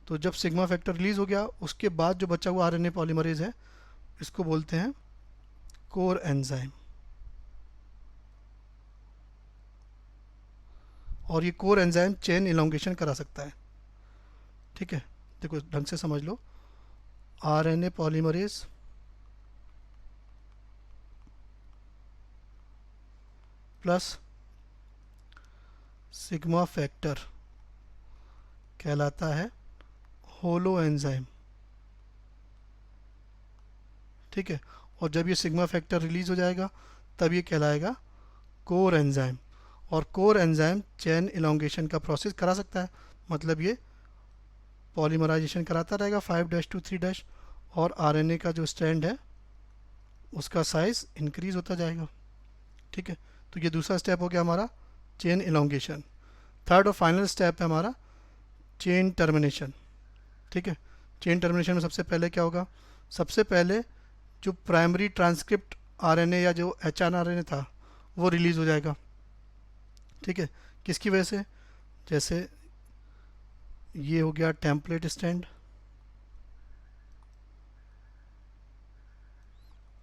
Speaker 1: तो जब सिग्मा फैक्टर रिलीज हो गया उसके बाद जो बचा हुआ आरएनए पॉलीमरेज है इसको बोलते हैं कोर एंजाइम। और ये कोर एंजाइम चेन इलोंगेशन करा सकता है। ठीक है, देखो ढंग से समझ लो। RNA polymerase plus sigma factor कहलाता है होलो एंजाइम। ठीक है, और जब ये सिग्मा फैक्टर रिलीज हो जाएगा तब ये कहलाएगा कोर एंजाइम। और कोर एंजाइम चेन इलोंगेशन का प्रोसेस करा सकता है, मतलब ये पॉलीमराइजेशन कराता रहेगा 5' to 3', और आरएनए का जो स्ट्रैंड है उसका साइज इंक्रीज होता जाएगा। ठीक है, तो ये दूसरा स्टेप हो गया हमारा चेन इलोंगेशन। थर्ड और फाइनल स्टेप है हमारा चेन टर्मिनेशन। ठीक है, चेन टर्मिनेशन में सबसे पहले क्या होगा? सबसे पहले जो प्राइमरी ट्रांसक्रिप्ट आरएनए या जो एचआरएनए था वो रिलीज़ हो जाएगा। ठीक है, किसकी वजह से? जैसे ये हो गया टेम्पलेट स्टैंड,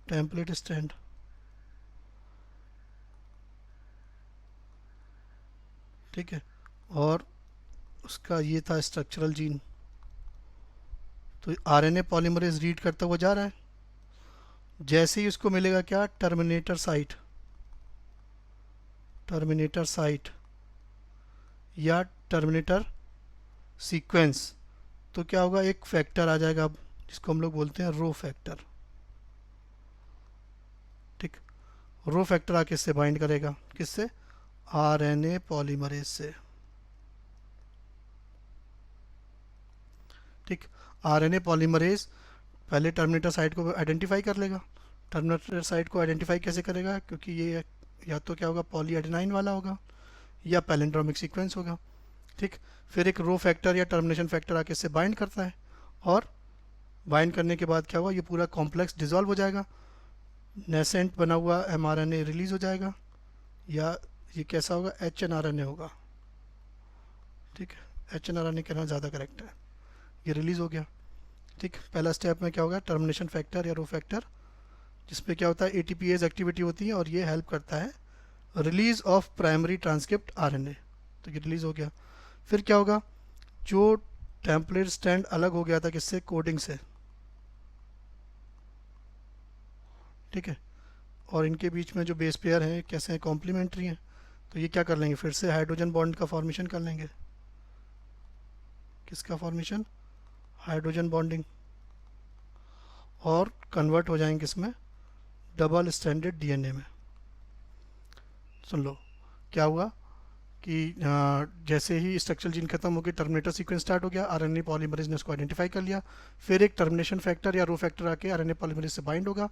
Speaker 1: टेम्पलेट स्टैंड। ठीक है, और उसका ये था स्ट्रक्चरल जीन। तो आरएनए पॉलीमरेज रीड करता हुआ जा रहा है जैसे ही उसको मिलेगा क्या, टर्मिनेटर साइट या टर्मिनेटर सीक्वेंस, तो क्या होगा, एक फैक्टर आ जाएगा अब, जिसको हम लोग बोलते हैं रो फैक्टर। ठीक, रो फैक्टर आके इससे बाइंड करेगा, किससे, आरएनए पॉलीमरेज से। ठीक, आरएनए पॉलीमरेज पहले टर्मिनेटर साइट को आइडेंटिफाई कर लेगा। टर्मिनेटर साइट को आइडेंटिफाई कैसे करेगा, क्योंकि ये या तो क्या होगा, पॉली एडेनाइन वाला होगा या पैलिंड्रोमिक सीक्वेंस होगा। ठीक, फिर एक रो फैक्टर या टर्मिनेशन फैक्टर आके इससे बाइंड करता है, और बाइंड करने के बाद क्या होगा, ये पूरा कॉम्प्लेक्स डिजॉल्व हो जाएगा, नेसेंट बना हुआ एमआरएनए रिलीज हो जाएगा, या ये कैसा होगा, एचएनआरएनए होगा। ठीक है, एचएनआरएनए कहना ज़्यादा करेक्ट है। ये रिलीज हो गया। ठीक, पहला स्टेप में क्या होगा, टर्मिनेशन फैक्टर या रो फैक्टर, जिसपे क्या होता है, एटीपीएज एक्टिविटी होती है, और ये हेल्प करता है release of primary transcript RNA. तो ये रिलीज हो गया। फिर क्या होगा, जो टेम्पलेट स्टैंड अलग हो गया था किससे, कोडिंग से। ठीक है, और इनके बीच में जो बेस पेयर हैं कैसे हैं, कॉम्प्लीमेंट्री हैं, तो ये क्या कर लेंगे, फिर से हाइड्रोजन बॉन्ड का फॉर्मेशन कर लेंगे। किसका फॉर्मेशन, हाइड्रोजन बॉन्डिंग, और कन्वर्ट हो जाएंगे इसमें डबल स्टैंडर्ड डीएनए में। सुन लो क्या हुआ कि जैसे ही स्ट्रक्चरल जीन खत्म हो गई, टर्मिनेटर सीक्वेंस स्टार्ट हो गया, आरएनए पॉलीमरेज ने उसको आइडेंटिफाई कर लिया, फिर एक टर्मिनेशन फैक्टर या रो फैक्टर आके आरएनए पॉलीमरेज से बाइंड होगा,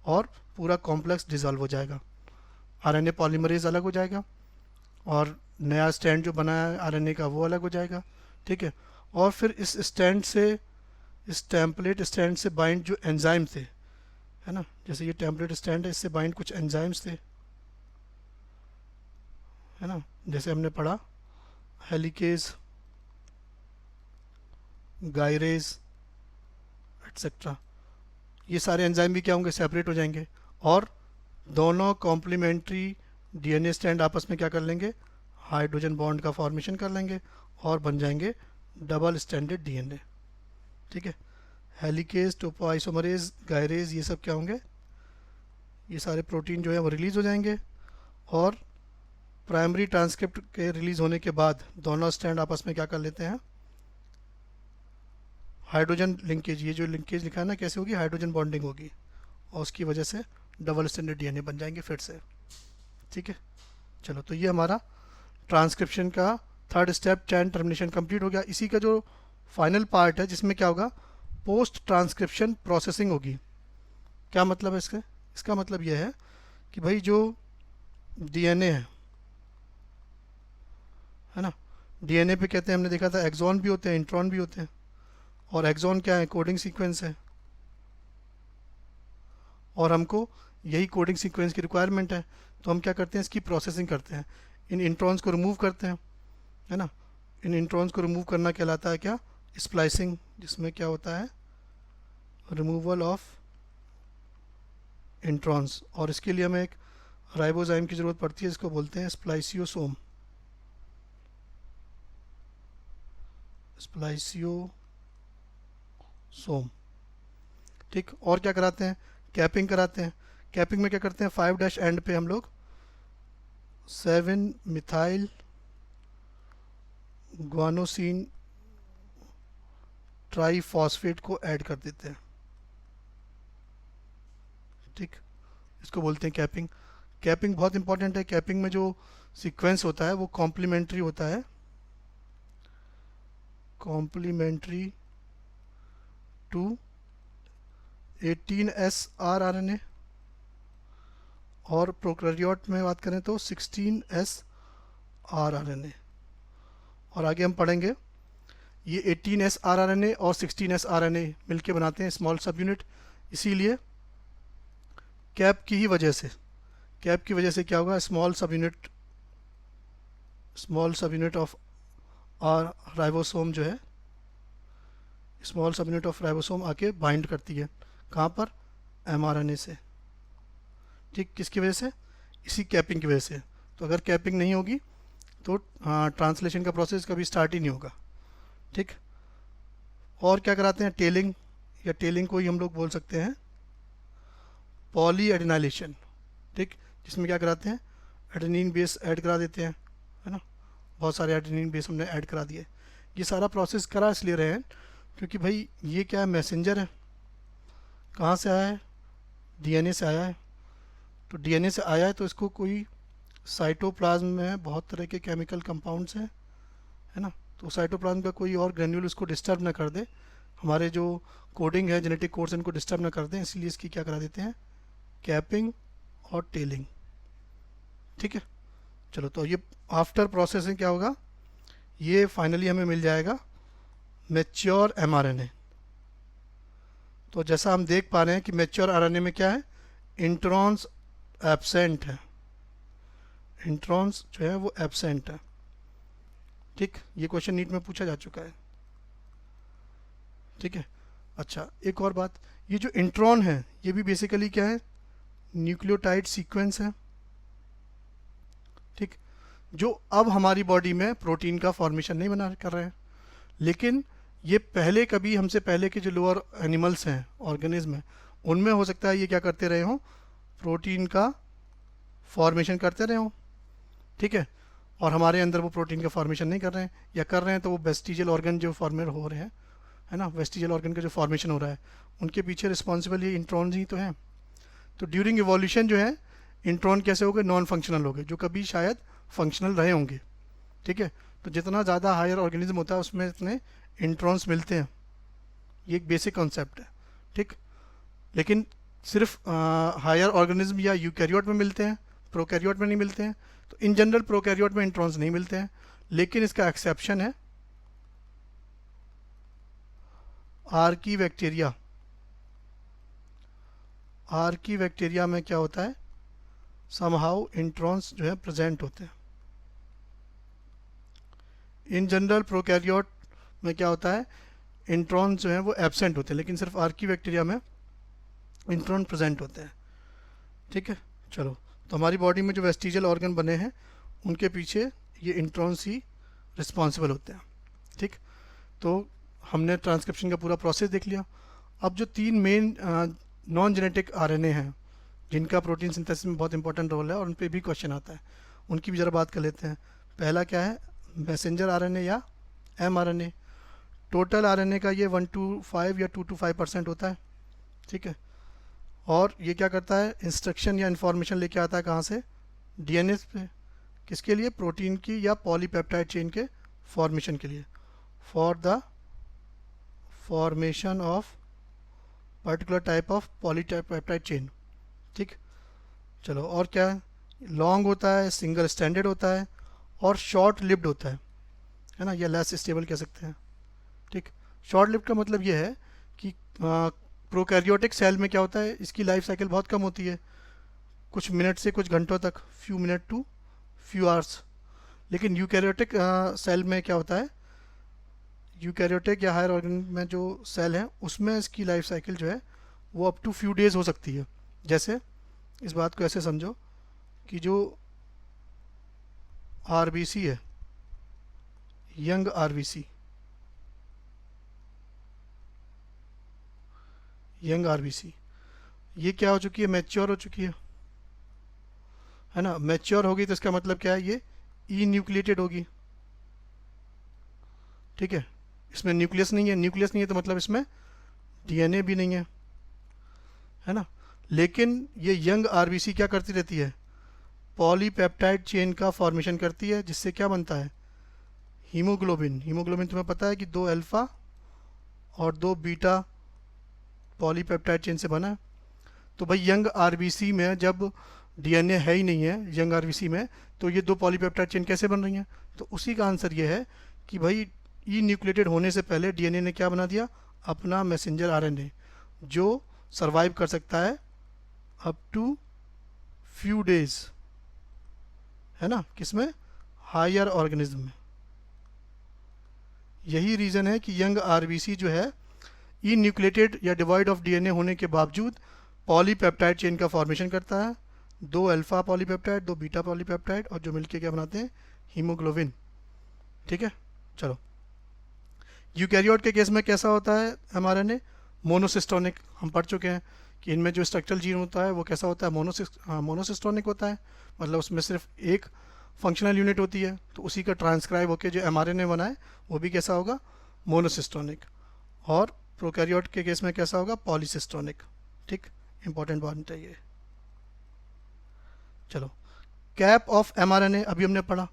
Speaker 1: और पूरा कॉम्प्लेक्स डिजॉल्व हो जाएगा, आरएनए पॉलीमरेज अलग हो जाएगा, और नया स्टैंड जो बना है आरएनए का वो अलग हो जाएगा। ठीक है, और फिर इस स्टैंड से, इस टेम्पलेट स्टैंड से बाइंड जो एंजाइम थे, है ना, जैसे ये टेम्पलेट स्टैंड है, इससे बाइंड कुछ एंजाइम्स थे, है ना, जैसे हमने पढ़ा हेलिकेज, गायरेज एट्सेट्रा। ये सारे एंजाइम भी क्या होंगे, सेपरेट हो जाएंगे, और दोनों कॉम्प्लीमेंट्री डीएनए स्टैंड आपस में क्या कर लेंगे, हाइड्रोजन बॉन्ड का फॉर्मेशन कर लेंगे, और बन जाएंगे डबल स्टैंडर्ड डीएनए। ठीक है, हेलिकेज, टोपोआइसोमरेज, गायरेज, ये सब क्या होंगे, ये सारे प्रोटीन जो है वो रिलीज हो जाएंगे, और प्राइमरी ट्रांसक्रिप्ट के रिलीज होने के बाद दोनों स्टैंड आपस में क्या कर लेते हैं, हाइड्रोजन लिंकेज, ये जो लिंकेज लिखा है ना, कैसे होगी, हाइड्रोजन बॉन्डिंग होगी, और उसकी वजह से डबल स्टैंडर्ड डीएनए बन जाएंगे फिर से। ठीक है, चलो, तो ये हमारा ट्रांसक्रिप्शन का third step, chain termination complete हो गया। इसी का जो फाइनल पार्ट है, जिसमें क्या होगा, पोस्ट ट्रांसक्रिप्शन प्रोसेसिंग होगी। क्या मतलब है इसका, इसका मतलब यह है कि भाई जो डीएनए है ना, डीएनए पे कहते हैं, हमने देखा था एक्सॉन भी होते हैं, इंट्रॉन भी होते हैं, और एक्सॉन क्या है, कोडिंग सीक्वेंस है, और हमको यही कोडिंग सीक्वेंस की रिक्वायरमेंट है, तो हम क्या करते हैं, इसकी प्रोसेसिंग करते हैं, इन इंट्रॉन्स को रिमूव करते हैं, है ना। इन इंट्रॉन्स को रिमूव करना कहलाता है क्या, स्प्लाइसिंग, जिसमें क्या होता है, रिमूवल ऑफ इंट्रॉन्स, और इसके लिए हमें एक राइबोजाइम की ज़रूरत पड़ती है, इसको बोलते हैं स्प्लाइसियोसोम, स्प्लाइसियोसोम। ठीक, और क्या कराते हैं, कैपिंग कराते हैं। कैपिंग में क्या करते हैं, 5' एंड पे हम लोग 7 मिथाइल ग्वानोसिन ट्राईफॉस्फेट को ऐड कर देते हैं। ठीक, इसको बोलते हैं कैपिंग। कैपिंग बहुत इंपॉर्टेंट है। कैपिंग में जो सीक्वेंस होता है वो कॉम्प्लीमेंट्री होता है, कॉम्प्लीमेंट्री टू 18S RNA, और प्रोकैरियोट में बात करें तो 16S RNA। और आगे हम पढ़ेंगे, ये 18S RNA और 16S RNA मिलके बनाते हैं स्मॉल सब यूनिट। इसीलिए कैप की ही वजह से, कैप की वजह से क्या होगा, स्मॉल सब यूनिट ऑफ आर राइबोसोम जो है, स्मॉल सब यूनिट ऑफ राइबोसोम आके बाइंड करती है, कहाँ पर, mRNA से। ठीक, किसकी वजह से, इसी कैपिंग की वजह से। तो अगर कैपिंग नहीं होगी तो ट्रांसलेशन का प्रोसेस कभी स्टार्ट ही नहीं होगा। ठीक, और क्या कराते हैं, टेलिंग, या टेलिंग को ही हम लोग बोल सकते हैं पॉली एडिनाइलेशन, ठीक, जिसमें क्या कराते हैं, एडेनिन बेस ऐड करा देते हैं, है ना, बहुत सारे एडेनिन बेस हमने ऐड करा दिए। ये सारा प्रोसेस करा इसलिए रहे हैं क्योंकि भाई ये क्या है, मैसेंजर है, कहाँ से आया है, डीएनए से आया है। तो डीएनए से आया है तो इसको कोई साइटोप्लाज्म में बहुत तरह के केमिकल कंपाउंड्स हैं, है ना, तो साइटोप्लाज्म का कोई और ग्रेन्यूल उसको डिस्टर्ब ना कर दे, हमारे जो कोडिंग है, जेनेटिक कोड्स इनको डिस्टर्ब ना कर दें, इसलिए इसकी क्या करा देते हैं, कैपिंग और टेलिंग, ठीक है। चलो, तो ये आफ्टर प्रोसेसिंग क्या होगा, ये फाइनली हमें मिल जाएगा मैच्योर एमआरएनए। तो जैसा हम देख पा रहे हैं कि मैच्योर आरएनए में क्या है, इंट्रॉन्स एब्सेंट है, इंट्रॉन्स जो है वो एब्सेंट है, ठीक, ये क्वेश्चन नीट में पूछा जा चुका है, ठीक है। अच्छा, एक और बात, ये जो इंट्रॉन है ये भी बेसिकली क्या है, न्यूक्लियोटाइड सीक्वेंस है, ठीक, जो अब हमारी बॉडी में प्रोटीन का फॉर्मेशन नहीं बना कर रहे हैं, लेकिन ये पहले कभी हमसे पहले के जो लोअर एनिमल्स हैं, ऑर्गेनिज्म हैं, उनमें हो सकता है ये क्या करते रहे हों, प्रोटीन का फॉर्मेशन करते रहे हों, ठीक है, और हमारे अंदर वो प्रोटीन का फॉर्मेशन नहीं कर रहे हैं, या कर रहे हैं तो वो वेस्टिजियल ऑर्गन जो फॉर्मेट हो रहे हैं, है ना, वेस्टिजियल ऑर्गन का जो फॉर्मेशन हो रहा है, उनके पीछे रिस्पॉन्सिबल ये इंट्रॉन्स ही तो हैं। तो ड्यूरिंग इवोल्यूशन जो है इंट्रॉन कैसे हो गए, नॉन फंक्शनल हो गए, जो कभी शायद फंक्शनल रहे होंगे, ठीक है। तो जितना ज़्यादा हायर ऑर्गेनिज्म होता है उसमें इतने इंट्रॉन्स मिलते हैं, ये एक बेसिक कॉन्सेप्ट है, ठीक। लेकिन सिर्फ हायर ऑर्गेनिज्म या यूकैरियोट में मिलते हैं, प्रोकैरियोट में नहीं मिलते हैं। तो इन जनरल प्रोकैरियोट में इंट्रॉन्स नहीं मिलते हैं, लेकिन इसका एक्सेप्शन है आर्की बैक्टीरिया। आर्की बैक्टीरिया में क्या होता है, समहाउ इंट्रॉन्स जो है प्रेजेंट होते हैं। इन जनरल प्रोकैरियोट में क्या होता है, इंट्रॉन जो है वो एब्सेंट होते हैं, लेकिन सिर्फ आर्की बैक्टीरिया में इंट्रॉन प्रेजेंट होते हैं, ठीक है। चलो, तो हमारी बॉडी में जो वेस्टिजियल ऑर्गन बने हैं उनके पीछे ये इंट्रॉन्स ही रिस्पॉन्सिबल होते हैं, ठीक। तो हमने ट्रांसक्रिप्शन का पूरा प्रोसेस देख लिया। अब जो तीन मेन नॉन जेनेटिक आरएनए हैं जिनका प्रोटीन सिंथेसिस में बहुत इंपॉर्टेंट रोल है और उन पर भी क्वेश्चन आता है, उनकी भी ज़रा बात कर लेते हैं। पहला क्या है, मैसेंजर आरएनए या एमआरएनए। टोटल आरएनए का ये 1 to 5 या 2 to 5% होता है, ठीक है। और ये क्या करता है, इंस्ट्रक्शन या इन्फॉर्मेशन लेके आता है कहाँ से, डीएनए पे, किसके लिए, प्रोटीन की या पॉलीपेप्टाइड चेन के फॉर्मेशन के लिए, for the formation of particular type of polypeptide chain, ठीक। चलो, और क्या है, लॉन्ग होता है, सिंगल स्टैंडर्ड होता है और शॉर्ट लिव्ड होता है ना, या लेस स्टेबल कह सकते हैं, ठीक। शॉर्ट लिव्ड का मतलब ये है कि प्रोकैरियोटिक सेल में क्या होता है, इसकी लाइफ साइकिल बहुत कम होती है, कुछ मिनट से कुछ घंटों तक, few minute to few hours. लेकिन यूकैरियोटिक सेल में क्या होता है, यूकैरियोटिक या हायर ऑर्गन में जो सेल हैं उसमें इसकी लाइफ साइकिल जो है वो अप टू फ्यू डेज हो सकती है। जैसे इस बात को ऐसे समझो कि जो आरबीसी है, यंग आरबीसी, यंग आरबीसी, ये क्या हो चुकी है, मैच्योर हो चुकी है ना। मैच्योर होगी तो इसका मतलब क्या है, ये ई न्यूक्लिएटेड होगी, ठीक है। इसमें न्यूक्लियस नहीं है, न्यूक्लियस नहीं है तो मतलब इसमें डीएनए भी नहीं है ना। लेकिन ये यंग आरबीसी क्या करती रहती है, पॉलीपेप्टाइड चेन का फॉर्मेशन करती है, जिससे क्या बनता है, हीमोग्लोबिन। हीमोग्लोबिन तुम्हें पता है कि 2 अल्फा और 2 बीटा पॉलीपेप्टाइड चेन से बना है। तो भाई यंग आरबीसी में जब डीएनए है ही नहीं है यंग आरबीसी में, तो ये 2 पॉलीपेप्टाइड चेन कैसे बन रही हैं। तो उसी का आंसर ये है कि भाई ई न्यूक्लिएटेड होने से पहले डीएनए ने क्या बना दिया, अपना मैसेंजर आरएनए, जो सरवाइव कर सकता है अप टू फ्यू डेज, है ना, किसमें, हायर ऑर्गेनिज्म में। यही रीज़न है कि यंग आरबीसी जो है ई न्यूक्लिएटेड या डिवाइड ऑफ डीएनए होने के बावजूद पॉलीपेप्टाइड चेन का फॉर्मेशन करता है, 2 अल्फा पॉलीपेप्टाइड, 2 बीटा पॉलीपेप्टाइड, और जो मिलके क्या बनाते हैं, हीमोग्लोबिन, ठीक है। चलो, यूकैरियोट के केस में कैसा होता है एमआरएनए, मोनोसिस्टोनिक, हम पढ़ चुके हैं कि इनमें जो स्ट्रक्चरल जीन होता है वो कैसा होता है, मोनोसिस्टोनिक होता है, मतलब उसमें सिर्फ एक फंक्शनल यूनिट होती है, तो उसी का ट्रांसक्राइब होकर जो एमआरएनए बना है वो भी कैसा होगा, मोनोसिस्टोनिक। और प्रोकैरियोट के केस में कैसा होगा, पॉलीसिस्टोनिक। ठीक, इंपॉर्टेंट बात है ये। चलो, कैप ऑफ एमआरएनए अभी हमने पढ़ा,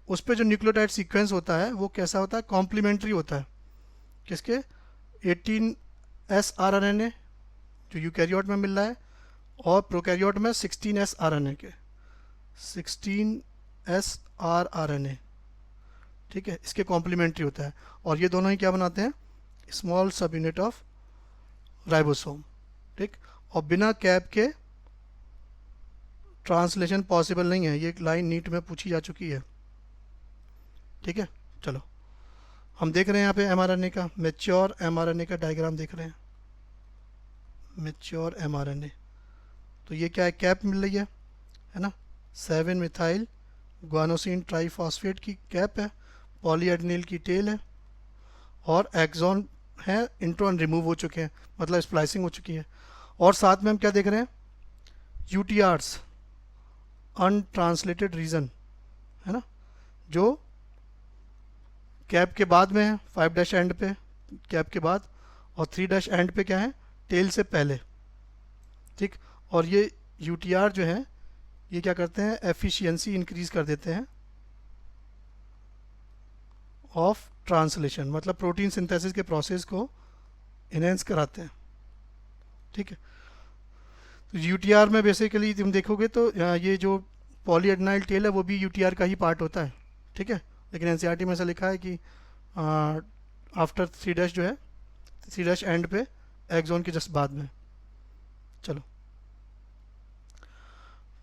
Speaker 1: उस पर जो न्यूक्लियोटाइड सीक्वेंस होता है वो कैसा होता है, कॉम्प्लीमेंट्री होता है। किसके, 18 एस आर एन ए जो यूकैरियोट में मिल रहा है, और प्रोकैरियोट में 16 एस आर एन ए के, 16 S R R N A. ठीक है, इसके कॉम्प्लीमेंट्री होता है, और ये दोनों ही क्या बनाते हैं, स्मॉल सब यूनिट ऑफ राइबोसोम। ठीक, और बिना कैप के ट्रांसलेशन पॉसिबल नहीं है, ये एक लाइन नीट में पूछी जा चुकी है। ठीक है, चलो हम देख रहे हैं यहाँ पे एमआरएनए का, मेच्योर एमआरएनए का डायग्राम देख रहे हैं, मेच्योर एमआरएनए। तो ये क्या है, कैप मिल रही है ना, 7 मिथाइल ग्वानोसिन ट्राइफॉस्फेट की कैप है, पॉलीएडेनिल की टेल है, और एक्सॉन है, इंट्रॉन रिमूव हो चुके हैं, मतलब स्प्लाइसिंग हो चुकी है। और साथ में हम क्या देख रहे हैं, यूटीआरस, अनट्रांसलेटेड रीजन, है ना, जो कैप के बाद में है, 5 डैश एंड पे कैप के बाद, और 3 डैश एंड पे क्या है, टेल से पहले। ठीक, और ये यूटीआर जो है ये क्या करते हैं, एफिशिएंसी इंक्रीज कर देते हैं ऑफ ट्रांसलेशन, मतलब प्रोटीन सिंथेसिस के प्रोसेस को इनहेंस कराते हैं। ठीक है, तो यूटीआर में बेसिकली तुम देखोगे तो ये जो पॉलीएडेनाइल टेल है वो भी यूटीआर का ही पार्ट होता है। ठीक है, लेकिन एनसीईआरटी में ऐसा लिखा है कि आफ्टर 3 डैश जो है, 3 डैश एंड पे एक्सॉन के जस्ट बाद में। चलो,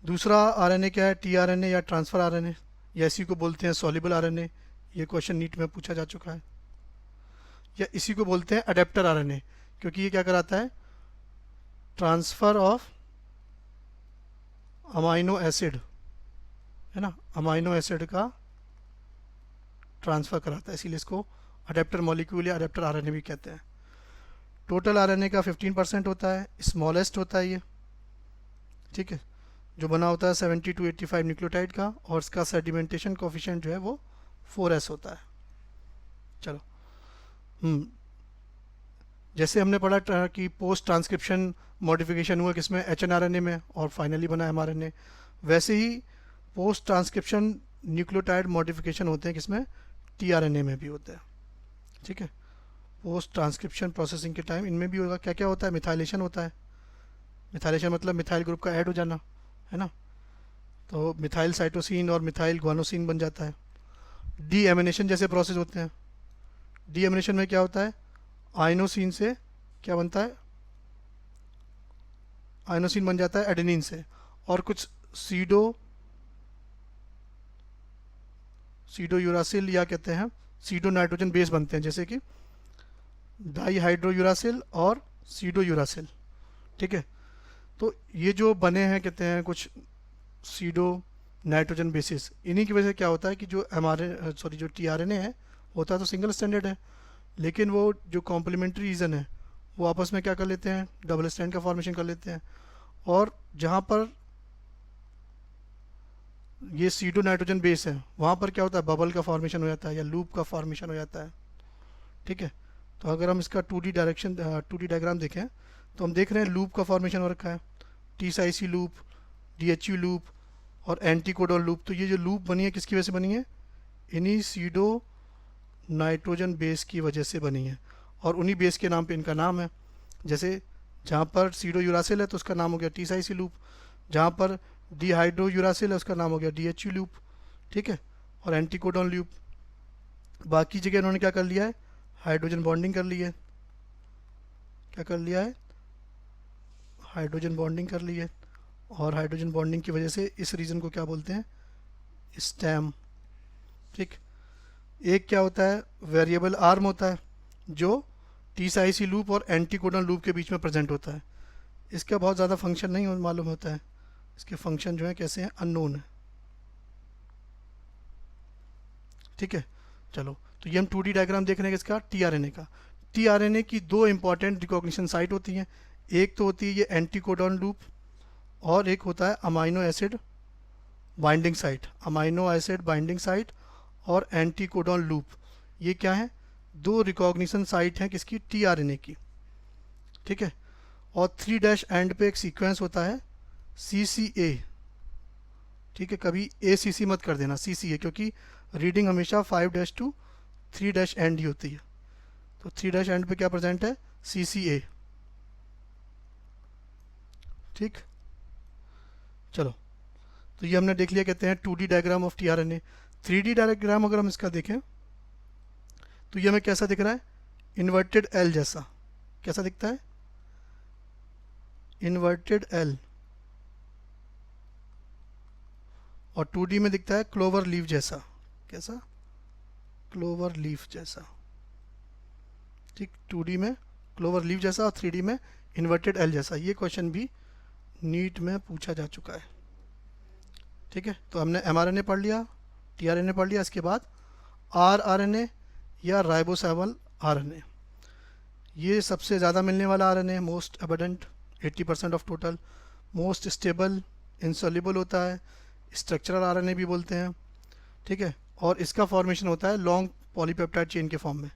Speaker 1: दूसरा आरएनए क्या है, टीआरएनए या ट्रांसफर आरएनए, या इसी को बोलते हैं सॉल्युबल आरएनए, ये क्वेश्चन नीट में पूछा जा चुका है। या इसी को बोलते हैं अडेप्टर आरएनए, क्योंकि ये क्या कराता है, ट्रांसफर ऑफ अमाइनो एसिड, है ना, अमाइनो एसिड का ट्रांसफ़र कराता है, इसीलिए इसको अडेप्टर मॉलिक्यूल या अडेप्टर आरएनए भी कहते हैं। टोटल आरएनए का 15% होता है, स्मॉलेस्ट होता है ये। ठीक है, जो बना होता है 70 to 85 न्यूक्लियोटाइड का, और इसका सेडिमेंटेशन कोफिशिएंट जो है वो 4s होता है। चलो, जैसे हमने पढ़ा कि पोस्ट ट्रांसक्रिप्शन मॉडिफिकेशन हुआ किसमें, एचएनआरएनए में, और फाइनली बना एमआरएनए, वैसे ही पोस्ट ट्रांसक्रिप्शन न्यूक्लियोटाइड मॉडिफिकेशन होते हैं किसमें, टीआरएनए में भी होते हैं। ठीक है, पोस्ट ट्रांसक्रिप्शन प्रोसेसिंग के टाइम इनमें भी होगा। क्या क्या होता है, मिथाइलेशन होता है, मिथाइलेशन मतलब मिथाइल ग्रुप का ऐड हो जाना, है ना, तो मिथाइल साइटोसिन और मिथाइल ग्वानोसिन बन जाता है। डीएमिनेशन जैसे प्रोसेस होते हैं, डीएमिनेशन में क्या होता है, आइनोसिन से क्या बनता है, आइनोसिन बन जाता है एडेनिन से, और कुछ सीडो यूरासिल या कहते हैं सीडो नाइट्रोजन बेस बनते हैं, जैसे कि डाई हाइड्रो यूरासिल और सीडो यूरासिल। ठीक है, तो ये जो बने हैं कहते हैं कुछ सीडो नाइट्रोजन बेसिस, इन्हीं की वजह से क्या होता है कि जो जो टीआरएनए है होता तो सिंगल स्टैंडर्ड है, लेकिन वो जो कॉम्प्लीमेंट्री रीजन है वो आपस में क्या कर लेते हैं, डबल स्टैंड का फॉर्मेशन कर लेते हैं, और जहाँ पर ये सीडो नाइट्रोजन बेस है वहाँ पर क्या होता है, बबल का फॉर्मेशन हो जाता है या लूप का फॉर्मेशन हो जाता है। ठीक है, तो अगर हम इसका 2D डायग्राम देखें तो हम देख रहे हैं लूप का फॉर्मेशन हो रखा है, टी सी आई सी लूप, DHU लूप और एंटीकोडोन लूप। तो ये जो लूप बनी है किसकी वजह से बनी है, इन्हीं सीडो नाइट्रोजन बेस की वजह से बनी है, और उन्हीं बेस के नाम पे इनका नाम है। जैसे जहाँ पर सीडो यूरासिल है तो उसका नाम हो गया टी सी आई सी लूप, जहाँ पर डिहाइड्रो यूरासिल है उसका नाम हो गया DHU लूप। ठीक है, और एंटीकोडोन लूप, बाकी जगह इन्होंने क्या कर लिया है, हाइड्रोजन बॉन्डिंग कर ली है, क्या कर लिया है, हाइड्रोजन बॉन्डिंग कर ली है, और हाइड्रोजन बॉन्डिंग की वजह से इस रीजन को क्या बोलते हैं, स्टेम। ठीक, एक क्या होता है, वेरिएबल आर्म होता है जो टी सी आई सी लूप और एंटीकोडोन लूप के बीच में प्रेजेंट होता है। इसका बहुत ज़्यादा फंक्शन नहीं मालूम होता है, इसके फंक्शन जो है कैसे हैं, अननोन है। ठीक है, चलो, तो ये हम 2D डायग्राम देख रहे हैं किसका, टीआरएनए का। टीआरएनए की दो इंपॉर्टेंट रिकॉग्निशन साइट होती हैं, एक तो होती है ये एंटी कोडॉन लूप, और एक होता है amino acid binding site, amino acid binding site और एंटी कोडॉन लूप। ये क्या है, दो रिकॉग्निशन साइट हैं किसकी, टीआरएनए की, ठीक है। और 3 डैश एंड पे एक सीक्वेंस होता है सीसीए, ठीक है, कभी एसीसी मत कर देना, सीसीए, क्योंकि रीडिंग हमेशा 5 डैश टू 3 डैश एंड ही होती है। तो 3 डैश एंड पे क्या प्रेजेंट है, सीसीए, ठीक। चलो, तो ये हमने देख लिया, कहते हैं 2D diagram of tRNA. 3D diagram अगर हम इसका देखें तो ये हमें कैसा दिख रहा है, इन्वर्टेड एल जैसा, कैसा दिखता है, इन्वर्टेड एल, और 2D में दिखता है क्लोवर लीफ जैसा, कैसा, क्लोवर लीफ जैसा, ठीक। 2D में क्लोवर लीफ जैसा और 3D में इन्वर्टेड एल जैसा। ये क्वेश्चन भी नीट में पूछा जा चुका है, ठीक है। तो हमने mRNA पढ़ लिया, टीआरएनए पढ़ लिया, इसके बाद rRNA या राइबोसोमल आरएनए, ये सबसे ज़्यादा मिलने वाला RNA, most abundant, 80% of total, most stable, insoluble होता है, स्ट्रक्चरल आरएनए भी बोलते हैं, ठीक है। और इसका फॉर्मेशन होता है लॉन्ग पॉलीपेप्टाइड चेन के फॉर्म में,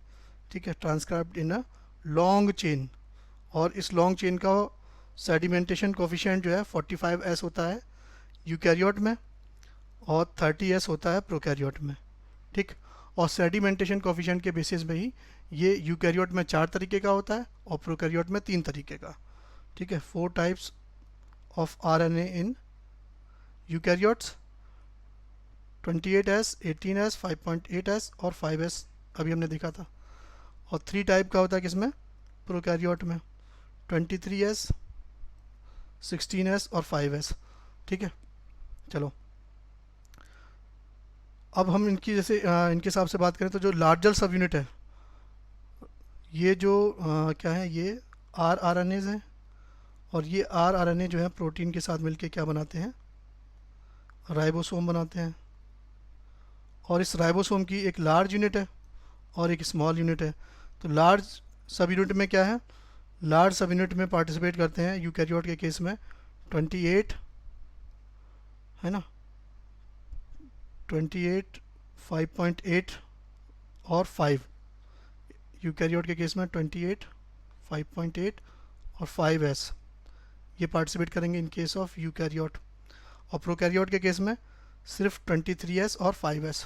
Speaker 1: ठीक है, transcribed in a long chain. और इस लॉन्ग चेन का सेडिमेंटेशन कोफिशिएंट जो है 45s होता है यूकैरियोट में, और 30s होता है प्रोकैरियोट में, ठीक। और सेडिमेंटेशन कोफिशिएंट के बेसिस में ही ये यूकैरियोट में 4 तरीके का होता है और प्रोकैरियोट में 3 तरीके का, ठीक है। 4 types of RNA in eukaryotes, 28s, 18s, 5.8s और 5s अभी हमने देखा था। और 3 टाइप का होता है किसमें, प्रोकैरियोट में, 23s, 16s और 5s, ठीक है। चलो, अब हम इनकी जैसे इनके हिसाब से बात करें तो जो लार्जर सब यूनिट है, ये जो क्या है, ये rRNAs हैं, और ये rRNA जो है प्रोटीन के साथ मिलके क्या बनाते हैं, राइबोसोम बनाते हैं। और इस राइबोसोम की एक लार्ज यूनिट है और एक स्मॉल यूनिट है। तो लार्ज सब यूनिट में क्या है, लार्ज सब यूनिट में पार्टिसिपेट करते हैं यूकैरियोट के केस में 28, है ना, 28, 5.8 और 5, यूकैरियोट के केस में 28, 5.8 और 5s ये पार्टिसिपेट करेंगे इन केस ऑफ यूकैरियोट। और प्रोकैरियोट के केस में सिर्फ 23s और 5s,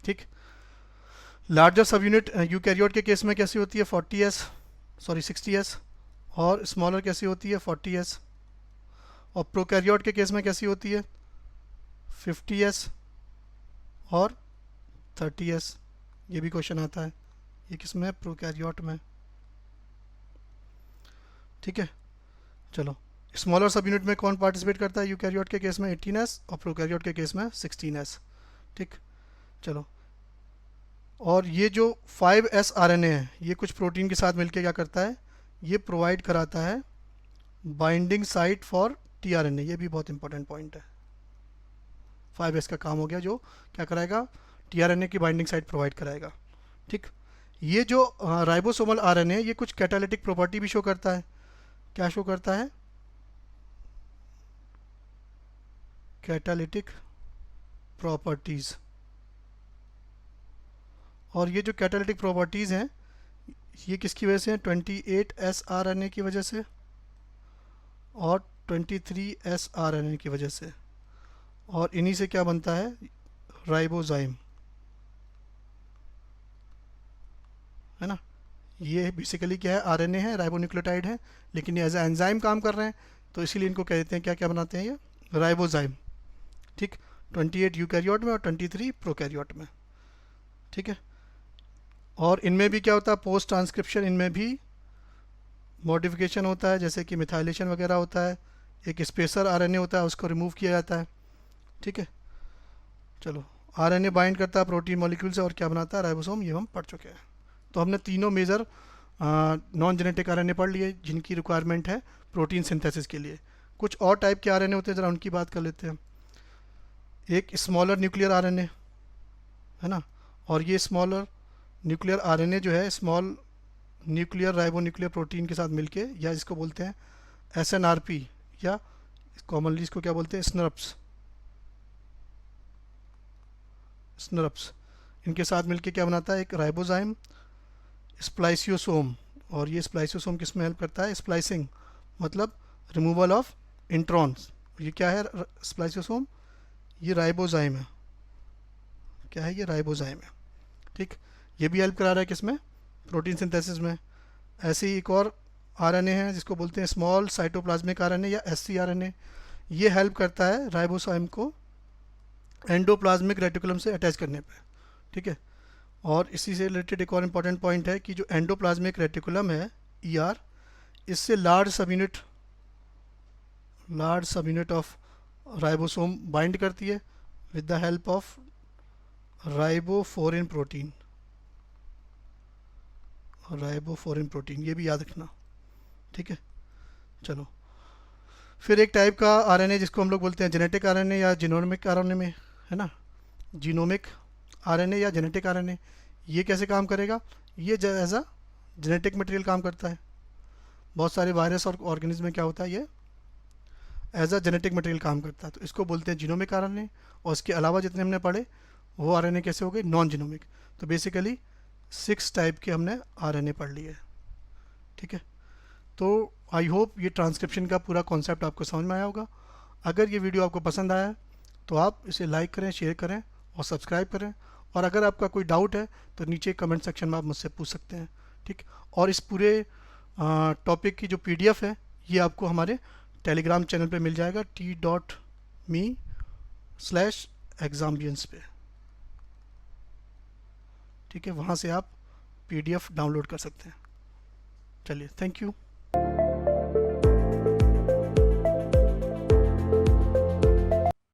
Speaker 1: ठीक। लार्जर सब यूनिट यूकैरियोट के केस में कैसी होती है, 60s, और स्मॉलर कैसी होती है, 40s। और प्रोकैरियोट के केस में कैसी होती है, 50s और 30s। ये भी क्वेश्चन आता है, ये किसमें, प्रोकैरियोट में, ठीक है। चलो, स्मॉलर सब यूनिट में कौन पार्टिसिपेट करता है, यूकैरियोट के केस में 18s और प्रोकैरियोट के केस में 16s, ठीक। चलो, और ये जो 5s आरएनए है, ये कुछ प्रोटीन के साथ मिलकर क्या करता है, ये प्रोवाइड कराता है बाइंडिंग साइट फॉर टीआरएनए। ये भी बहुत इंपॉर्टेंट पॉइंट है, 5s का काम हो गया जो क्या कराएगा, टीआरएनए की बाइंडिंग साइट प्रोवाइड कराएगा, ठीक। ये जो राइबोसोमल आरएनए, ये कुछ कैटालिटिक प्रॉपर्टी भी शो करता है। क्या शो करता है, कैटालिटिक प्रॉपर्टीज़। और ये जो कैटालिटिक प्रॉपर्टीज़ हैं, ये किसकी वजह से हैं, 28s आरएनए की वजह से और 23s आरएनए की वजह से। और इन्हीं से क्या बनता है, राइबोजाइम, है ना। ये बेसिकली क्या है, आरएनए है, राइबोन्यूक्लियोटाइड है, लेकिन ये एज ए एंजाइम काम कर रहे हैं, तो इसीलिए इनको कहते हैं क्या क्या बनाते हैं, ये राइबोजाइम, ठीक। 28 यूकैरियोट में और 23 प्रोकैरियोट में, ठीक है। और इनमें भी क्या होता है, पोस्ट ट्रांसक्रिप्शन, इनमें भी मॉडिफिकेशन होता है, जैसे कि मिथाइलेशन वगैरह होता है। एक स्पेसर आरएनए होता है, उसको रिमूव किया जाता है, ठीक है। चलो, आरएनए बाइंड करता है प्रोटीन मॉलिक्यूल से और क्या बनाता है, राइबोसोम, ये हम पढ़ चुके हैं। तो हमने तीनों मेजर नॉन जेनेटिक आरएनए पढ़ लिए जिनकी रिक्वायरमेंट है प्रोटीन सिंथेसिस के लिए। कुछ और टाइप के आरएनए होते हैं, ज़रा उनकी बात कर लेते हैं। एक स्मॉलर न्यूक्लियर आरएनए, है ना, और ये स्मॉलर न्यूक्लियर आरएनए जो है स्मॉल न्यूक्लियर राइबोन्यूक्लियर प्रोटीन के साथ मिलके, या जिसको बोलते हैं SNRP या कॉमनली इसको क्या बोलते हैं, स्नरप्स, इनके साथ मिलके क्या बनाता है, एक राइबोजाइम स्प्लाइसियोसोम। और ये स्प्लाइसियोसोम किस में हेल्प करता है, स्प्लाइसिंग मतलब रिमूवल ऑफ इंट्रॉन्स। ये क्या है स्प्लाइसियोसोम, ये राइबोजाइम है, क्या है ये राइबोजाइम है, ठीक। ये भी हेल्प करा रहा है किसमें, प्रोटीन सिंथेसिस में। ऐसे ही एक और आरएनए है जिसको बोलते हैं स्मॉल साइटोप्लाज्मिक आरएनए या एससीआरएनए। ये हेल्प करता है राइबोसोम को एंडोप्लाज्मिक रेटिकुलम से अटैच करने पे, ठीक है। और इसी से रिलेटेड एक और इम्पॉर्टेंट पॉइंट है कि जो एंडोप्लाज्मिक रेटिकुलम है ईआर, इससे लार्ज सब यूनिट ऑफ राइबोसोम बाइंड करती है with the help of ribophorin protein. Ribophorin protein ये भी याद रखना, ठीक है। चलो, फिर एक टाइप का आरएनए जिसको हम लोग बोलते हैं जेनेटिक आरएनए या जीनोमिक आरएनए में, है ना, जीनोमिक आरएनए या जेनेटिक आरएनए। ये कैसे काम करेगा, ये एज अ जेनेटिक मटेरियल काम करता है। बहुत सारे वायरस और ऑर्गेनिज्म में क्या होता है, ये एज अ जेनेटिक मटेरियल काम करता है, तो इसको बोलते हैं जीनोमिक आरएनए। और इसके अलावा जितने हमने पढ़े वो आरएनए कैसे हो गए, नॉन जीनोमिक। तो बेसिकली 6 टाइप के हमने आरएनए पढ़ लिए, ठीक है। तो आई होप ये ट्रांसक्रिप्शन का पूरा कॉन्सेप्ट आपको समझ में आया होगा। अगर ये वीडियो आपको पसंद आया तो आप इसे लाइक करें, शेयर करें और सब्सक्राइब करें। और अगर आपका कोई डाउट है तो नीचे कमेंट सेक्शन में आप मुझसे पूछ सकते हैं, ठीक। और इस पूरे टॉपिक की जो PDF है ये आपको हमारे टेलीग्राम चैनल पे मिल जाएगा t.me/exambience पे, ठीक है। वहाँ से आप PDF डाउनलोड कर सकते हैं। चलिए, थैंक यू।